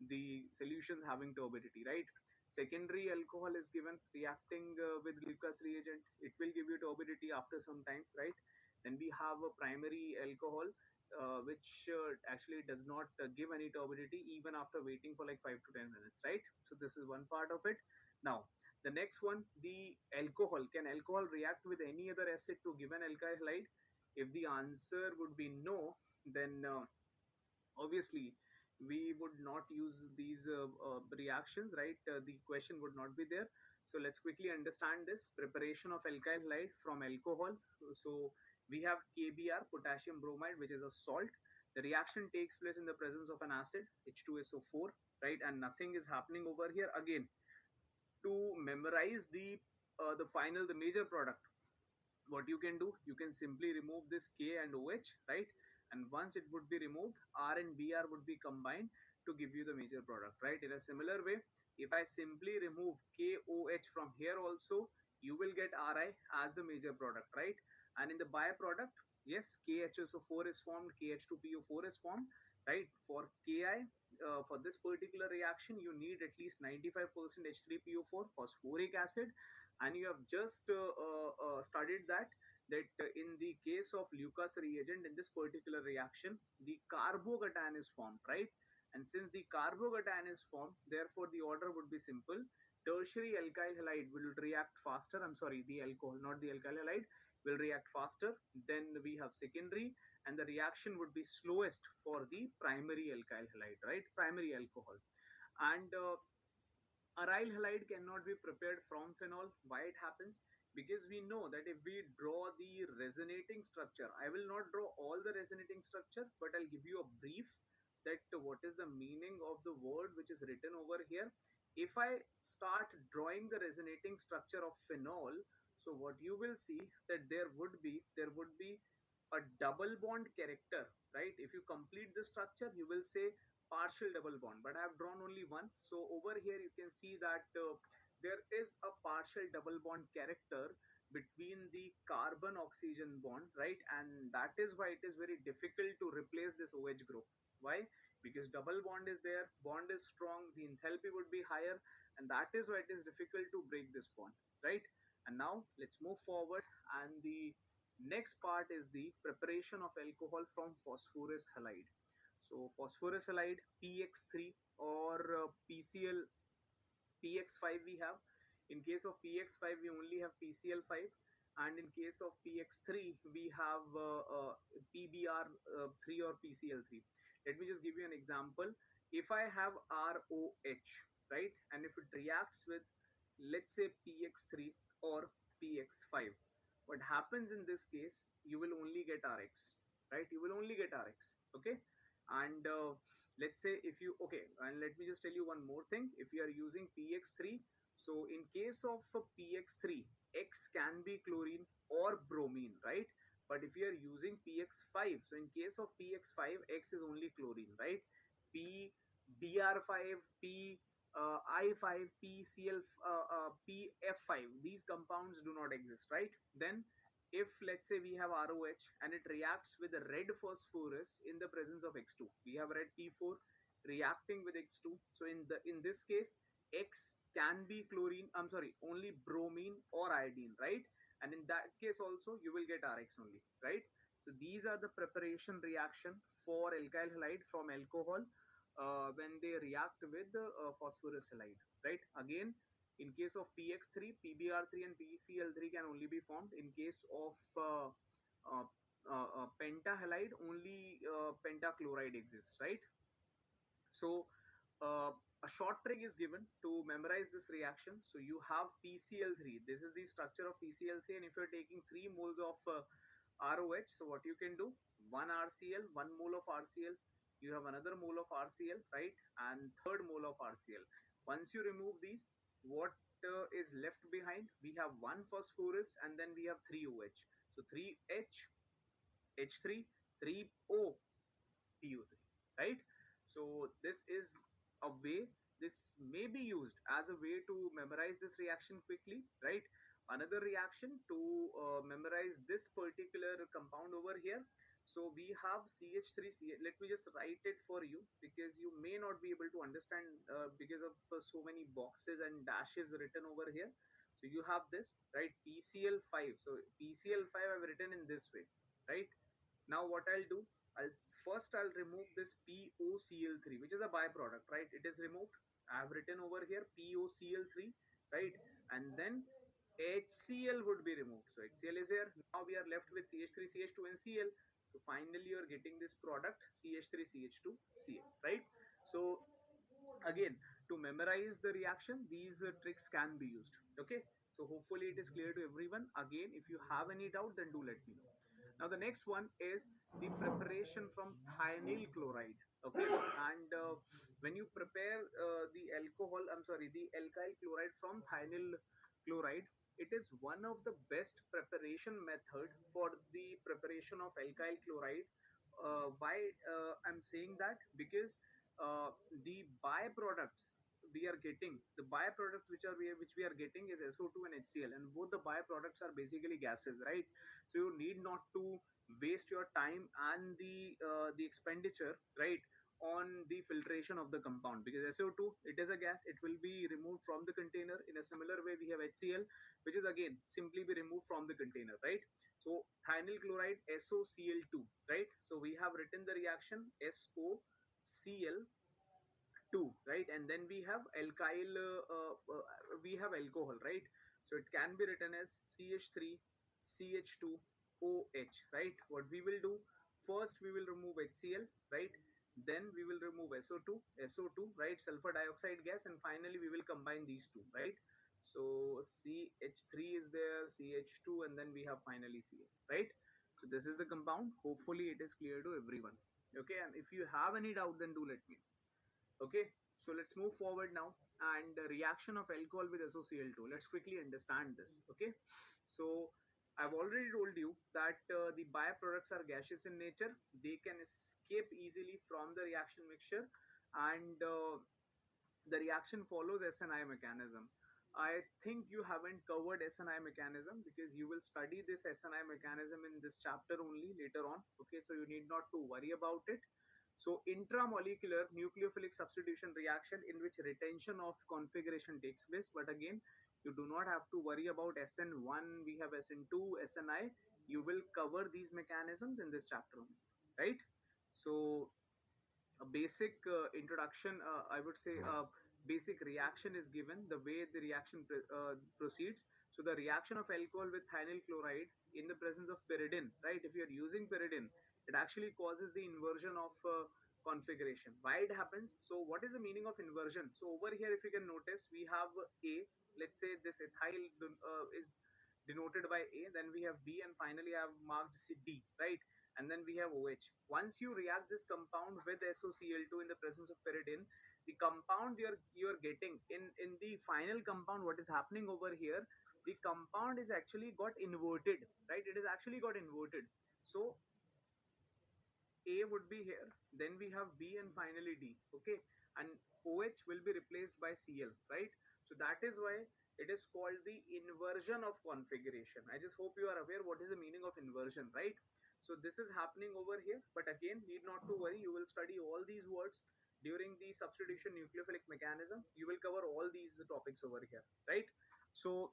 the solutions having turbidity, right? Secondary alcohol is given reacting with Lucas reagent, it will give you turbidity after some times, right? Then we have a primary alcohol, which actually does not give any turbidity even after waiting for like 5 to 10 minutes, right? So this is one part of it. Now the next one, the alcohol, can alcohol react with any other acid to give an alkyl halide? If the answer would be no, then obviously we would not use these reactions, right? The question would not be there. So let's quickly understand this preparation of alkyl halide from alcohol. So we have KBr, potassium bromide, which is a salt. The reaction takes place in the presence of an acid, H2SO4, right? And nothing is happening over here. Again, to memorize the final, the major product, what you can do, you can simply remove this K and OH, right? And once it would be removed, R and Br would be combined to give you the major product, right? In a similar way, if I simply remove KOH from here also, you will get Ri as the major product, right? And in the byproduct, yes, KHSO4 is formed, KH2PO4 is formed, right? For Ki, for this particular reaction, you need at least 95% H3PO4 phosphoric acid. And you have just studied that in the case of Lucas reagent, in this particular reaction, the carbocation is formed, right? And since the carbocation is formed, therefore the order would be simple. Tertiary alkyl halide will react faster, I'm sorry, the alcohol, not the alkyl halide, will react faster. Then we have secondary, and the reaction would be slowest for the primary alkyl halide, right? Primary alcohol. And aryl halide cannot be prepared from phenol. Why it happens? Because we know that if we draw the resonating structure, I will not draw all the resonating structure, but I'll give you a brief that what is the meaning of the word which is written over here. If I start drawing the resonating structure of phenol, so what you will see that there would be a double bond character, right? If you complete the structure, you will say partial double bond, but I have drawn only one. So over here you can see that there is a partial double bond character between the carbon oxygen bond, right? And that is why it is very difficult to replace this OH group. Why? Because double bond is there, bond is strong, the enthalpy would be higher, and that is why it is difficult to break this bond, right? And now let's move forward, and the next part is the preparation of alcohol from phosphorus halide. So phosphorus halide, PX3 or PCl, PX5 we have. In case of PX5, we only have PCl5, and in case of PX3, we have PBr3 or PCl3. Let me just give you an example. If I have ROH, right, and if it reacts with, let's say, PX3 or PX5, what happens in this case? You will only get Rx, right? You will only get Rx, okay? And let's say if you, okay, and let me just tell you one more thing. If you are using PX3, so in case of PX3, X can be chlorine or bromine, right? But if you are using PX5, so in case of PX5, X is only chlorine, right? P BR5, P I5, PCl, PF5, these compounds do not exist, right? Then if let's say we have ROH and it reacts with the red phosphorus in the presence of X2, we have red P4 reacting with X2. So in this case, X can be chlorine, I'm sorry, only bromine or iodine, right? And in that case also you will get Rx only, right? So these are the preparation reaction for alkyl halide from alcohol when they react with phosphorus halide, right? Again, in case of PX3, PBr3 and PCl3 can only be formed. In case of uh, pentahalide, only pentachloride exists, right? So a short trick is given to memorize this reaction. So you have PCl3. This is the structure of PCl3, and if you're taking 3 moles of ROH, so what you can do? 1 RCl, 1 mole of RCl. You have another mole of RCl, right? And third mole of RCl. Once you remove these, what is left behind? We have 1 phosphorus, and then we have 3 OH. So 3H, H3, 3O, PO3, right? So this is a way, this may be used as a way to memorize this reaction quickly, right? Another reaction to memorize this particular compound over here. So we have CH3, let me just write it for you because you may not be able to understand because of so many boxes and dashes written over here. So you have this, right? PCl5. So PCl5 I've written in this way, right? Now what I'll do, I'll remove this POCl3, which is a byproduct, right? It is removed. I've written over here POCl3, right? And then HCl would be removed. So HCl is here. Now we are left with CH3, CH2, and Cl. So finally you're getting this product CH3, CH2, Cl, right? So again, to memorize the reaction, these tricks can be used. Okay, so hopefully it is clear to everyone. Again, if you have any doubt, then do let me know. Now the next one is the preparation from thionyl chloride. Okay, and when you prepare the alkyl chloride from thionyl chloride, it is one of the best preparation method for the preparation of alkyl chloride. Why I'm saying that? Because uh, the byproducts we are getting, the byproducts which we are getting is SO2 and HCl, and both the byproducts are basically gases, right? So you need not to waste your time and the expenditure, right, on the filtration of the compound, because SO2, it is a gas, it will be removed from the container. In a similar way, we have HCl, which is again simply be removed from the container, right? So thionyl chloride, SOCl2, right? So we have written the reaction SOCl 2, right? And then we have alkyl, we have alcohol, right? So it can be written as CH3, CH2OH, right? What we will do, first we will remove HCl, right? Then we will remove SO2, right? Sulfur dioxide gas, and finally we will combine these two, right? So CH3 is there, CH2, and then we have finally Cl, right? So this is the compound. Hopefully it is clear to everyone. Okay, and if you have any doubt, then do let me know. Okay, so let's move forward now. And the reaction of alcohol with SOCl2. Let's quickly understand this. Okay, so I've already told you that the byproducts are gaseous in nature. They can escape easily from the reaction mixture, and the reaction follows SNI mechanism. I think you haven't covered SNI mechanism because you will study this SNI mechanism in this chapter only later on. Okay, so you need not to worry about it. So intramolecular nucleophilic substitution reaction in which retention of configuration takes place. But again, you do not have to worry about SN1, we have SN2, SNI. You will cover these mechanisms in this chapter only, right? So a basic introduction, I would say a basic reaction is given, the way the reaction proceeds. So the reaction of alcohol with thionyl chloride in the presence of pyridine, right? If you're using pyridine, it actually causes the inversion of configuration. Why it happens? So what is the meaning of inversion? So over here, if you can notice, we have A, let's say this ethyl is denoted by A, then we have B, and finally I have marked D, right? And then we have OH. Once you react this compound with SOCl2 in the presence of pyridine, the compound you're getting in the final compound, what is happening over here, the compound is actually got inverted, right? It is actually got inverted. So A would be here, then we have B, and finally D. Okay, and OH will be replaced by Cl, right? So that is why it is called the inversion of configuration. I just hope you are aware what is the meaning of inversion, right? So this is happening over here, but again, need not to worry. You will study all these words during the substitution nucleophilic mechanism. You will cover all these topics over here, right? So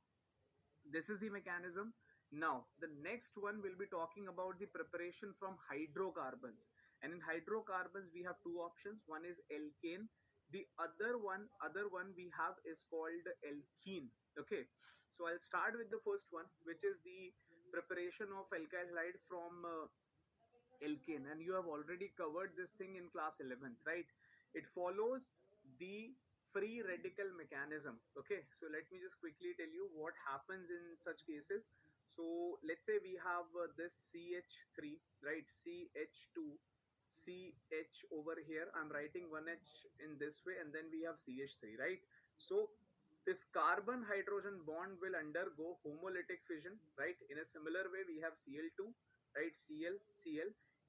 this is the mechanism. Now the next one will be talking about the preparation from hydrocarbons, and in hydrocarbons we have two options. One is alkane, the other one we have is called alkene. Okay, so I'll start with the first one, which is the preparation of alkyl halide from alkane, and you have already covered this thing in class 11th, right? It follows the free radical mechanism. Okay, so let me just quickly tell you what happens in such cases. So let's say we have this CH3, right? CH2, CH over here, I'm writing 1H in this way, and then we have CH3, right? So this carbon hydrogen bond will undergo homolytic fission, right? In a similar way, we have Cl2, right? Cl.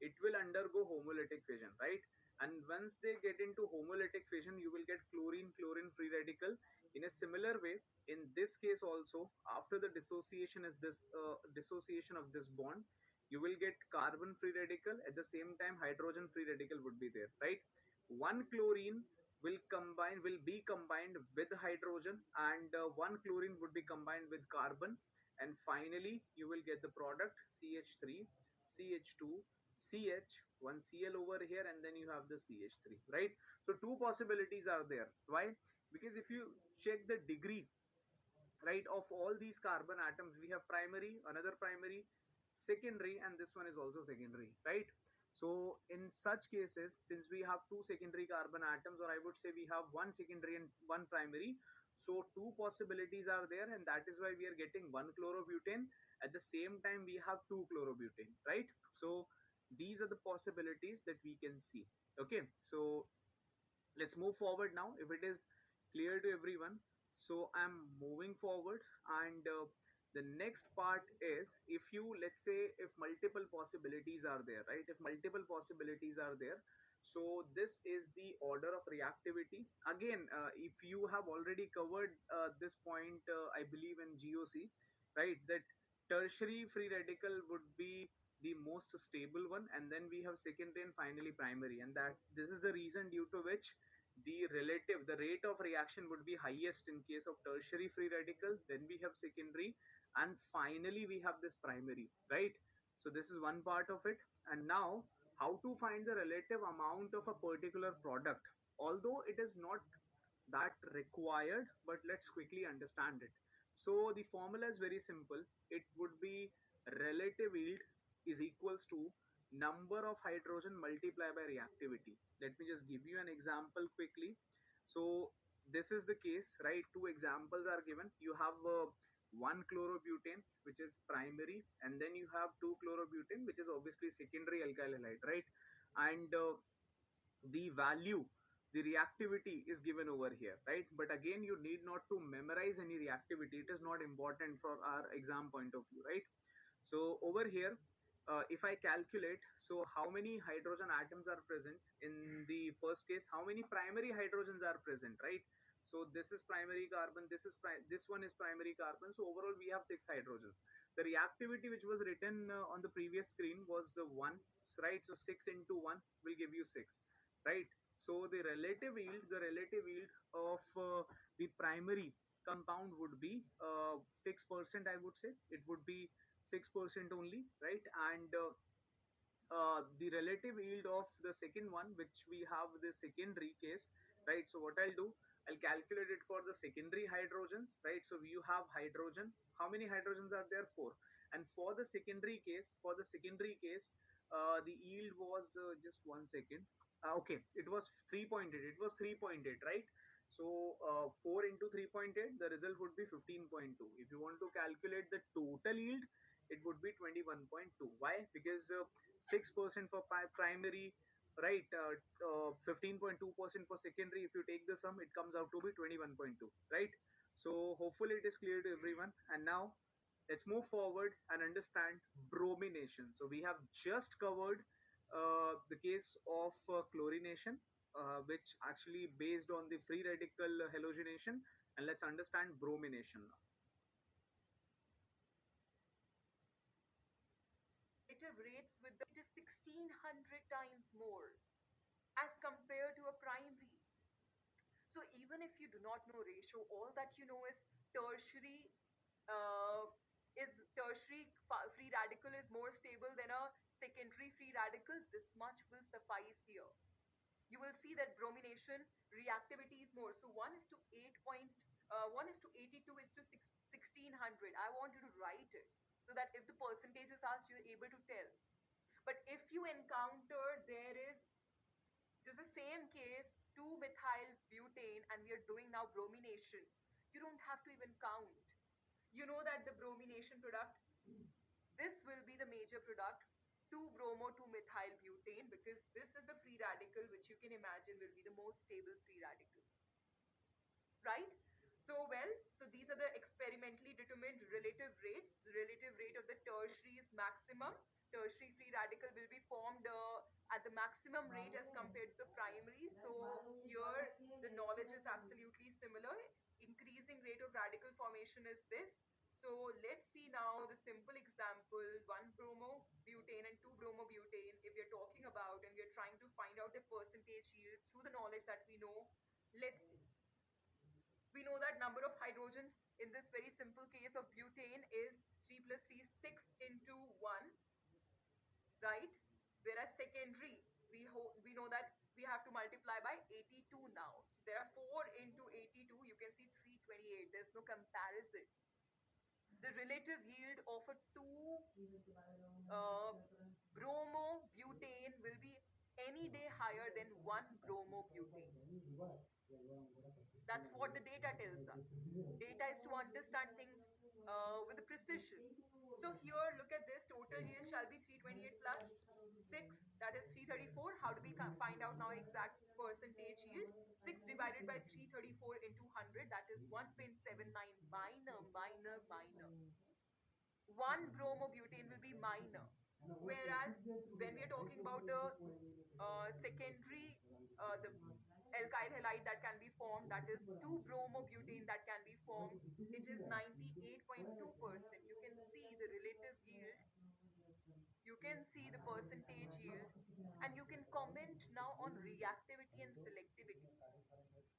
It will undergo homolytic fission, right? And once they get into homolytic fission, you will get chlorine free radical. In a similar way, in this case also, after the dissociation is this dissociation of this bond, you will get carbon free radical. At the same time, hydrogen free radical would be there, right? One chlorine will be combined with hydrogen, and one chlorine would be combined with carbon, and finally you will get the product CH3, CH2, CH, one Cl over here, and then you have the CH3, right? So two possibilities are there. Why? Because if you check the degree, right, of all these carbon atoms, we have primary, another primary, secondary, and this one is also secondary, right? So in such cases, since we have two secondary carbon atoms, or I would say we have one secondary and one primary, so two possibilities are there, and that is why we are getting one chlorobutane. At the same time, we have two chlorobutane, right? So these are the possibilities that we can see. Okay, so let's move forward now, if it is clear to everyone. So I'm moving forward, and the next part is, if you, let's say, if multiple possibilities are there, right? If multiple possibilities are there, so this is the order of reactivity. Again, if you have already covered this point, I believe in GOC, right, that tertiary free radical would be the most stable one, and then we have secondary and finally primary, and that this is the reason due to which the rate of reaction would be highest in case of tertiary free radical, then we have secondary, and finally we have this primary, right? So this is one part of it. And now, how to find the relative amount of a particular product, although it is not that required, but let's quickly understand it. So the formula is very simple. It would be relative yield is equals to number of hydrogen multiplied by reactivity. Let me just give you an example quickly. So this is the case, right? Two examples are given. You have one chlorobutane, which is primary, and then you have two chlorobutane, which is obviously secondary alkyl halide, right? And the value, the reactivity is given over here, right? But again, you need not to memorize any reactivity. It is not important for our exam point of view, right? So over here, if I calculate, so how many hydrogen atoms are present in the first case, how many primary hydrogens are present, right? So this is primary carbon, this one is primary carbon, so overall we have six hydrogens. The reactivity which was written on the previous screen was 1, right? So 6 into 1 will give you 6, right? So the relative yield of the primary compound would be 6%, I would say. It would be 6% only, right? And the relative yield of the second one, which we have the secondary case, right? So what I'll do, I'll calculate it for the secondary hydrogens, right? So you have hydrogen. How many hydrogens are there? 4. And for the secondary case, the yield was just 1 second. Okay, it was 3.8. It was 3.8, right? So 4 into 3.8, the result would be 15.2. If you want to calculate the total yield, it would be 21.2. Why? Because 6% for primary, right? 15.2% for secondary. If you take the sum, it comes out to be 21.2, right? So hopefully it is clear to everyone. And now let's move forward and understand bromination. So we have just covered the case of chlorination, which actually based on the free radical halogenation, and let's understand bromination now. Relative rates with the it is 1600 times more as compared to a primary. So even if you do not know ratio, all that you know is tertiary uh, free radical is more stable than a secondary free radical. This much will suffice here. You will see that bromination reactivity is more. So 1 is to 1 is to 82 is to 1600. I want you to write it so that if the percentage is asked, you're able to tell. But if you encounter there is just the same case, 2 methyl butane, and we are doing now bromination, you don't have to even count. You know that the bromination product, this will be the major product, 2 bromo 2 methyl butane, because this is the free radical which you can imagine will be the most stable free radical, right? So these are the experimentally determined relative rates. The relative rate of the tertiary is maximum. Tertiary free radical will be formed at the maximum rate as compared to the primary. So here the knowledge is absolutely similar. Increasing rate of radical formation is this. So let's see now the simple example, 1 bromobutane and 2 bromobutane. If we're talking about and we're trying to find out the percentage yield through the knowledge that we know, let's see. We know that number of hydrogens in this very simple case of butane is 3 plus 3 6 into 1, right? Whereas secondary, we know that we have to multiply by 82 now. So there are 4 into 82, you can see 328. There's no comparison. The relative yield of a 2 uh, bromobutane will be any day higher than 1 bromobutane. That's what the data tells us. Data is to understand things with a precision. So here, look at this. Total yield shall be 328 plus 6, that is 334. How do we find out now exact percentage yield? 6 divided by 334 into 100, that is 1.79 minor, minor, minor. 1 bromobutane will be minor. Whereas when we are talking about the secondary, the alkyl halide that can be formed, that is 2 bromobutane that can be formed, it is 98.2%. You can see the relative yield, you can see the percentage yield, and you can comment now on reactivity and selectivity.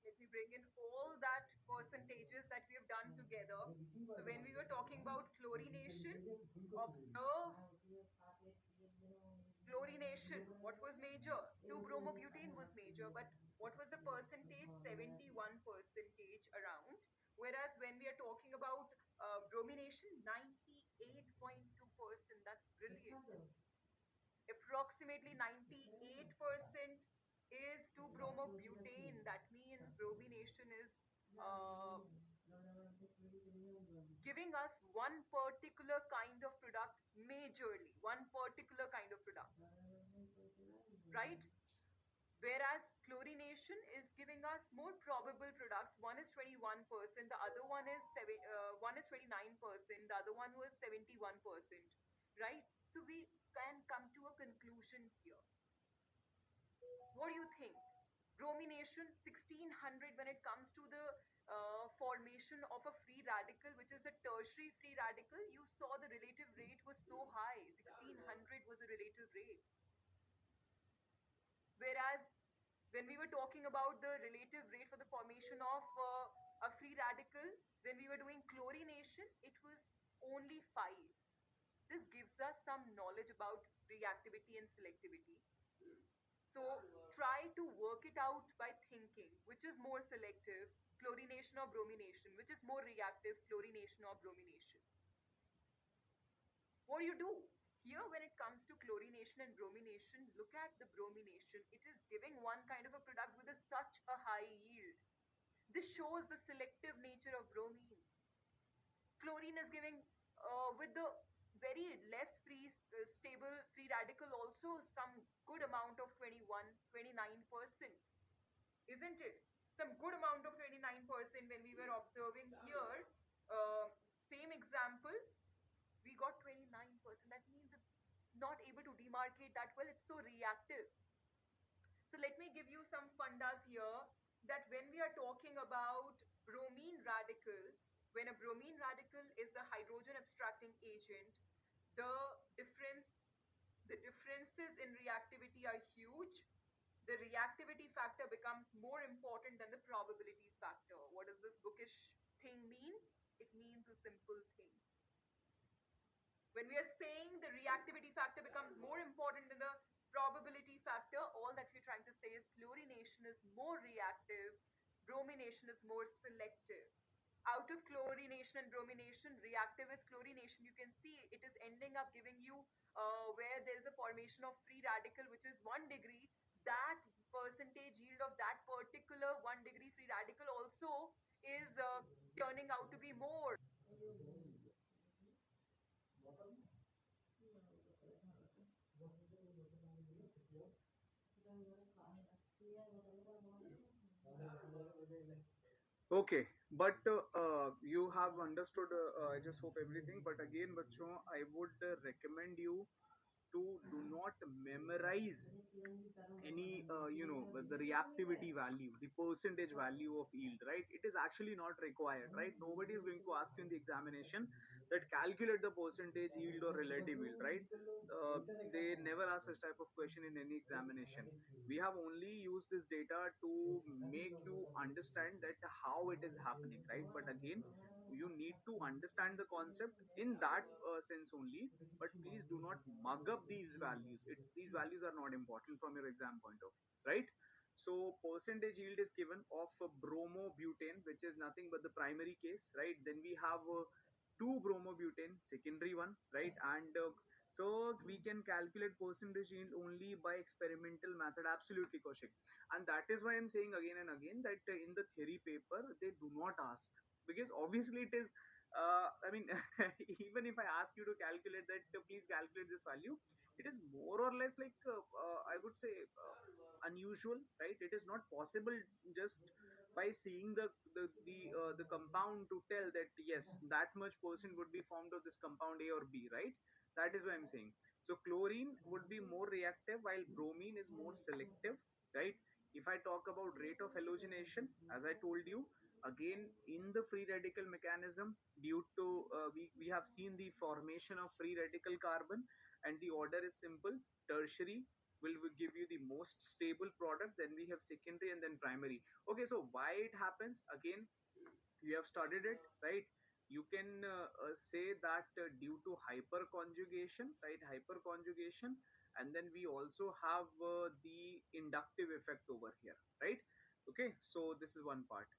Let me bring in all that percentages that we have done together. So when we were talking about chlorination, observe chlorination. What was major? 2-bromobutane was major, but what was the percentage? 71 percentage around. Whereas when we are talking about bromination, 98.2%. That's brilliant. Approximately 98% is 2-bromobutane. That means bromination is uh, giving us one particular kind of product majorly, one particular kind of product, right? Whereas chlorination is giving us more probable products. One is 21%, the other one is 29%, the other one was 71%, right? So we can come to a conclusion here. What do you think? Bromination 1600 when it comes to the formation of a free radical, which is a tertiary free radical, you saw the relative rate was so high. 1600 was a relative rate. Whereas when we were talking about the relative rate for the formation of a free radical, when we were doing chlorination, it was only 5. This gives us some knowledge about reactivity and selectivity. So try to work it out by thinking which is more selective, chlorination or bromination, which is more reactive, chlorination or bromination. What do you do? Here, when it comes to chlorination and bromination, look at the bromination. It is giving one kind of a product with such a high yield. This shows the selective nature of bromine. Chlorine is giving with the very less stable free radical also some good amount of 29%, isn't it? Some good amount of 29% when we were observing here. Same example, we got 29%. That means it's not able to demarcate that well. It's so reactive. So let me give you some fundas here that when we are talking about bromine radical, when a bromine radical is the hydrogen abstracting agent, the difference, the differences in reactivity are huge. The reactivity factor becomes more important than the probability factor. What does this bookish thing mean? It means a simple thing. When we are saying the reactivity factor becomes more important than the probability factor, all that we're trying to say is chlorination is more reactive, bromination is more selective. Out of chlorination and bromination, reactive is chlorination. You can see it is ending up giving you where there's a formation of free radical, which is 1 degree. That percentage yield of that particular 1 degree free radical also is turning out to be more. Okay, but you have understood, I just hope everything. But again bachcho, I would recommend you to do not memorize any the reactivity value, the percentage value of yield, right? It is actually not required, right? Nobody is going to ask you in the examination that calculate the percentage yield or relative yield, right? uh, they never ask such type of question in any examination. We have only used this data to make you understand that how it is happening, right? But again, you need to understand the concept in that sense only. But please do not mug up these values. These values are not important from your exam point of view, right? So percentage yield is given of bromobutane, which is nothing but the primary case, right? Then we have 2 bromobutane, secondary one, right? And so we can calculate percentage yield only by experimental method. Absolutely, Kaushik. And that is why I'm saying again and again that in the theory paper they do not ask, because obviously it is I mean, even if I ask you to calculate that, please calculate this value, it is more or less like I would say unusual, right? It is not possible just by seeing the compound to tell that yes, that much percent would be formed of this compound A or B, right? That is what I'm saying. So chlorine would be more reactive while bromine is more selective, right? If I talk about rate of halogenation, as I told you, again in the free radical mechanism, due to we have seen the formation of free radical carbon, and the order is simple. Tertiary will give you the most stable product, then we have secondary, and then primary. Okay, so why it happens? Again, you have studied it, right? You can say that due to hyperconjugation, right? Hyperconjugation. And then we also have the inductive effect over here, right? Okay, so this is one part.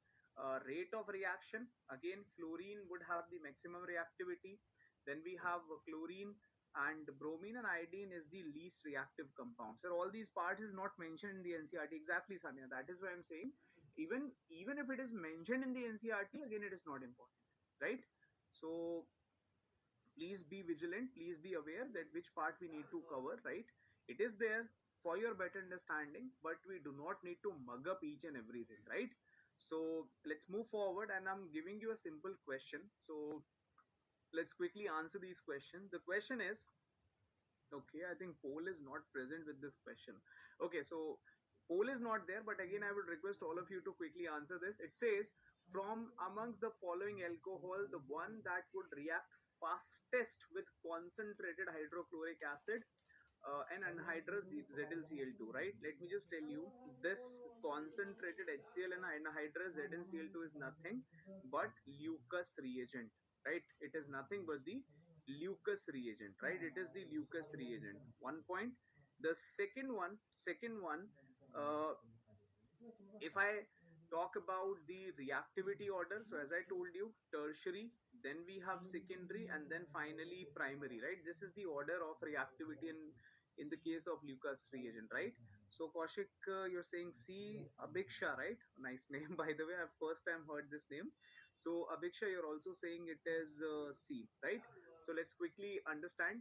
Rate of reaction, again fluorine would have the maximum reactivity. Then we have chlorine, and bromine and iodine is the least reactive compound. So all these parts is not mentioned in the ncrt. Exactly, Sanya, that is why I'm saying even if it is mentioned in the ncrt, again it is not important, right? So please be vigilant, please be aware that which part we need to cover, right? It is there for your better understanding, but we do not need to mug up each and everything, right? So let's move forward, and I'm giving you a simple question. So let's quickly answer these questions. The question is, okay, I think Paul is not present with this question. Okay, so Paul is not there, but again, I would request all of you to quickly answer this. It says, from amongst the following alcohol, the one that would react fastest with concentrated hydrochloric acid and anhydrous ZnCl2, right? Let me just tell you, this concentrated HCl and anhydrous ZnCl2 is nothing but Lucas reagent, right? It is nothing but the Lucas reagent, right? It is the Lucas reagent. One point. The second one, uh, if I talk about the reactivity order, so as I told you, tertiary, then we have secondary, and then finally primary, right? This is the order of reactivity in the case of Lucas reagent, right? So Kaushik, you're saying C, Abhiksha, right? Nice name, by the way. I've first time heard this name. So Abhiksha, you're also saying it is C, right? So let's quickly understand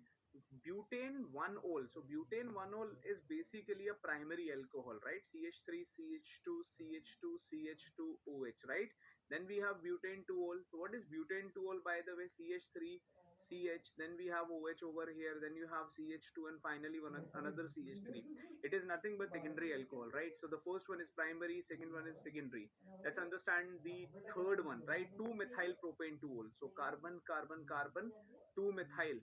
butane 1-ol. So butane 1-ol is basically a primary alcohol, right? CH3, CH2, CH2, CH2OH, right? Then we have butane 2-ol. So what is butane 2-ol, by the way? CH3, CH, then we have OH over here, then you have CH2, and finally another CH3. It is nothing but secondary alcohol, right? So the first one is primary, second one is secondary. Let's understand the third one, right? 2-methyl propane 2-ol. So carbon, carbon, carbon, 2-methyl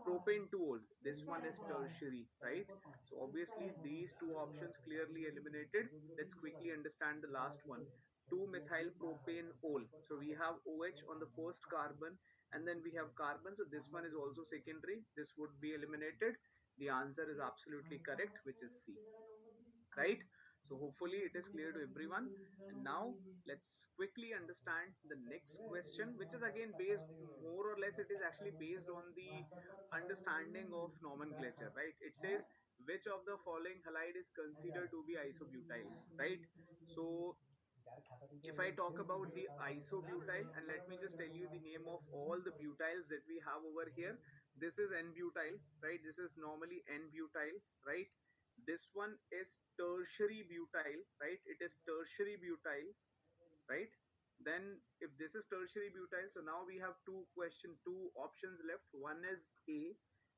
propane 2-ol. This one is tertiary, right? So obviously these two options clearly eliminated. Let's quickly understand the last one. 2-methyl propane ol. So we have OH on the first carbon, and then we have carbon. So this one is also secondary. This would be eliminated. The answer is absolutely correct, which is C, right? So hopefully it is clear to everyone. And now let's quickly understand the next question, which is again based, more or less it is actually based on the understanding of nomenclature, right? It says, which of the following halide is considered to be isobutyl, right? So if I talk about the isobutyl, and let me just tell you the name of all the butyls that we have over here. This is N-butyl, right? This is normally N-butyl, right? This one is tertiary butyl, right? It is tertiary butyl, right? Then if this is tertiary butyl, so now we have two options left. One is A,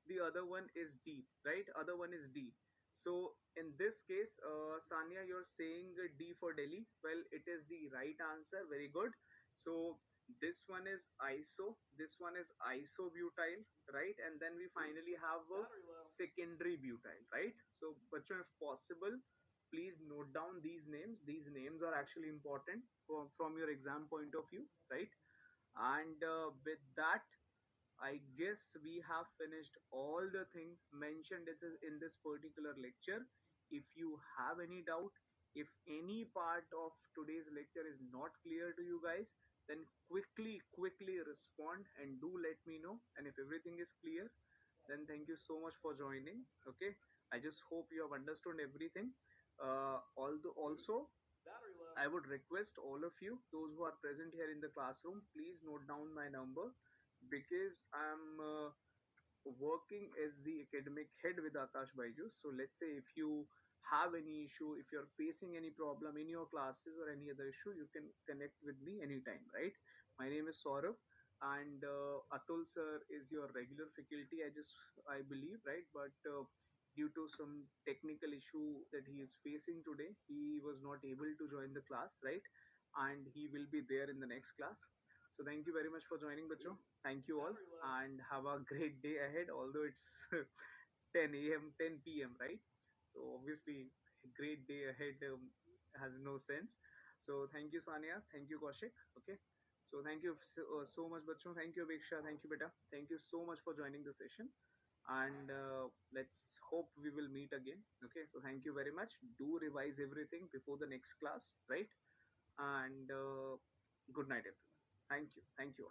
the other one is D, right? Other one is D. So in this case, Sanya, you're saying D for Delhi. Well, it is the right answer. Very good. So this one is iso, this one is isobutyl, right? And then we finally have a secondary butyl, right? So bachcho, if possible, please note down these names. These names are actually important from your exam point of view, right? And with that, I guess we have finished all the things mentioned in this particular lecture. If you have any doubt, if any part of today's lecture is not clear to you guys, then quickly respond and do let me know. And if everything is clear, then thank you so much for joining. Okay, I just hope you have understood everything. Although also, I would request all of you, those who are present here in the classroom, please note down my number because I'm working as the academic head with Akash Byju's. So let's say if you have any issue, if you're facing any problem in your classes or any other issue, you can connect with me anytime, right? My name is Saurav, and Atul sir is your regular faculty. I believe, right? But due to some technical issue that he is facing today, he was not able to join the class, right? And he will be there in the next class. So thank you very much for joining, Bacho. Thank you all, and have a great day ahead. Although it's 10 a.m., 10 p.m., right? So obviously, a great day ahead has no sense. So thank you, Sania. Thank you, Kaushik. Okay. So thank you so much, Bacho. Thank you, Abeksha. Thank you, Beta. Thank you so much for joining the session. And let's hope we will meet again. Okay. So thank you very much. Do revise everything before the next class, right? And good night, everyone. Thank you. Thank you.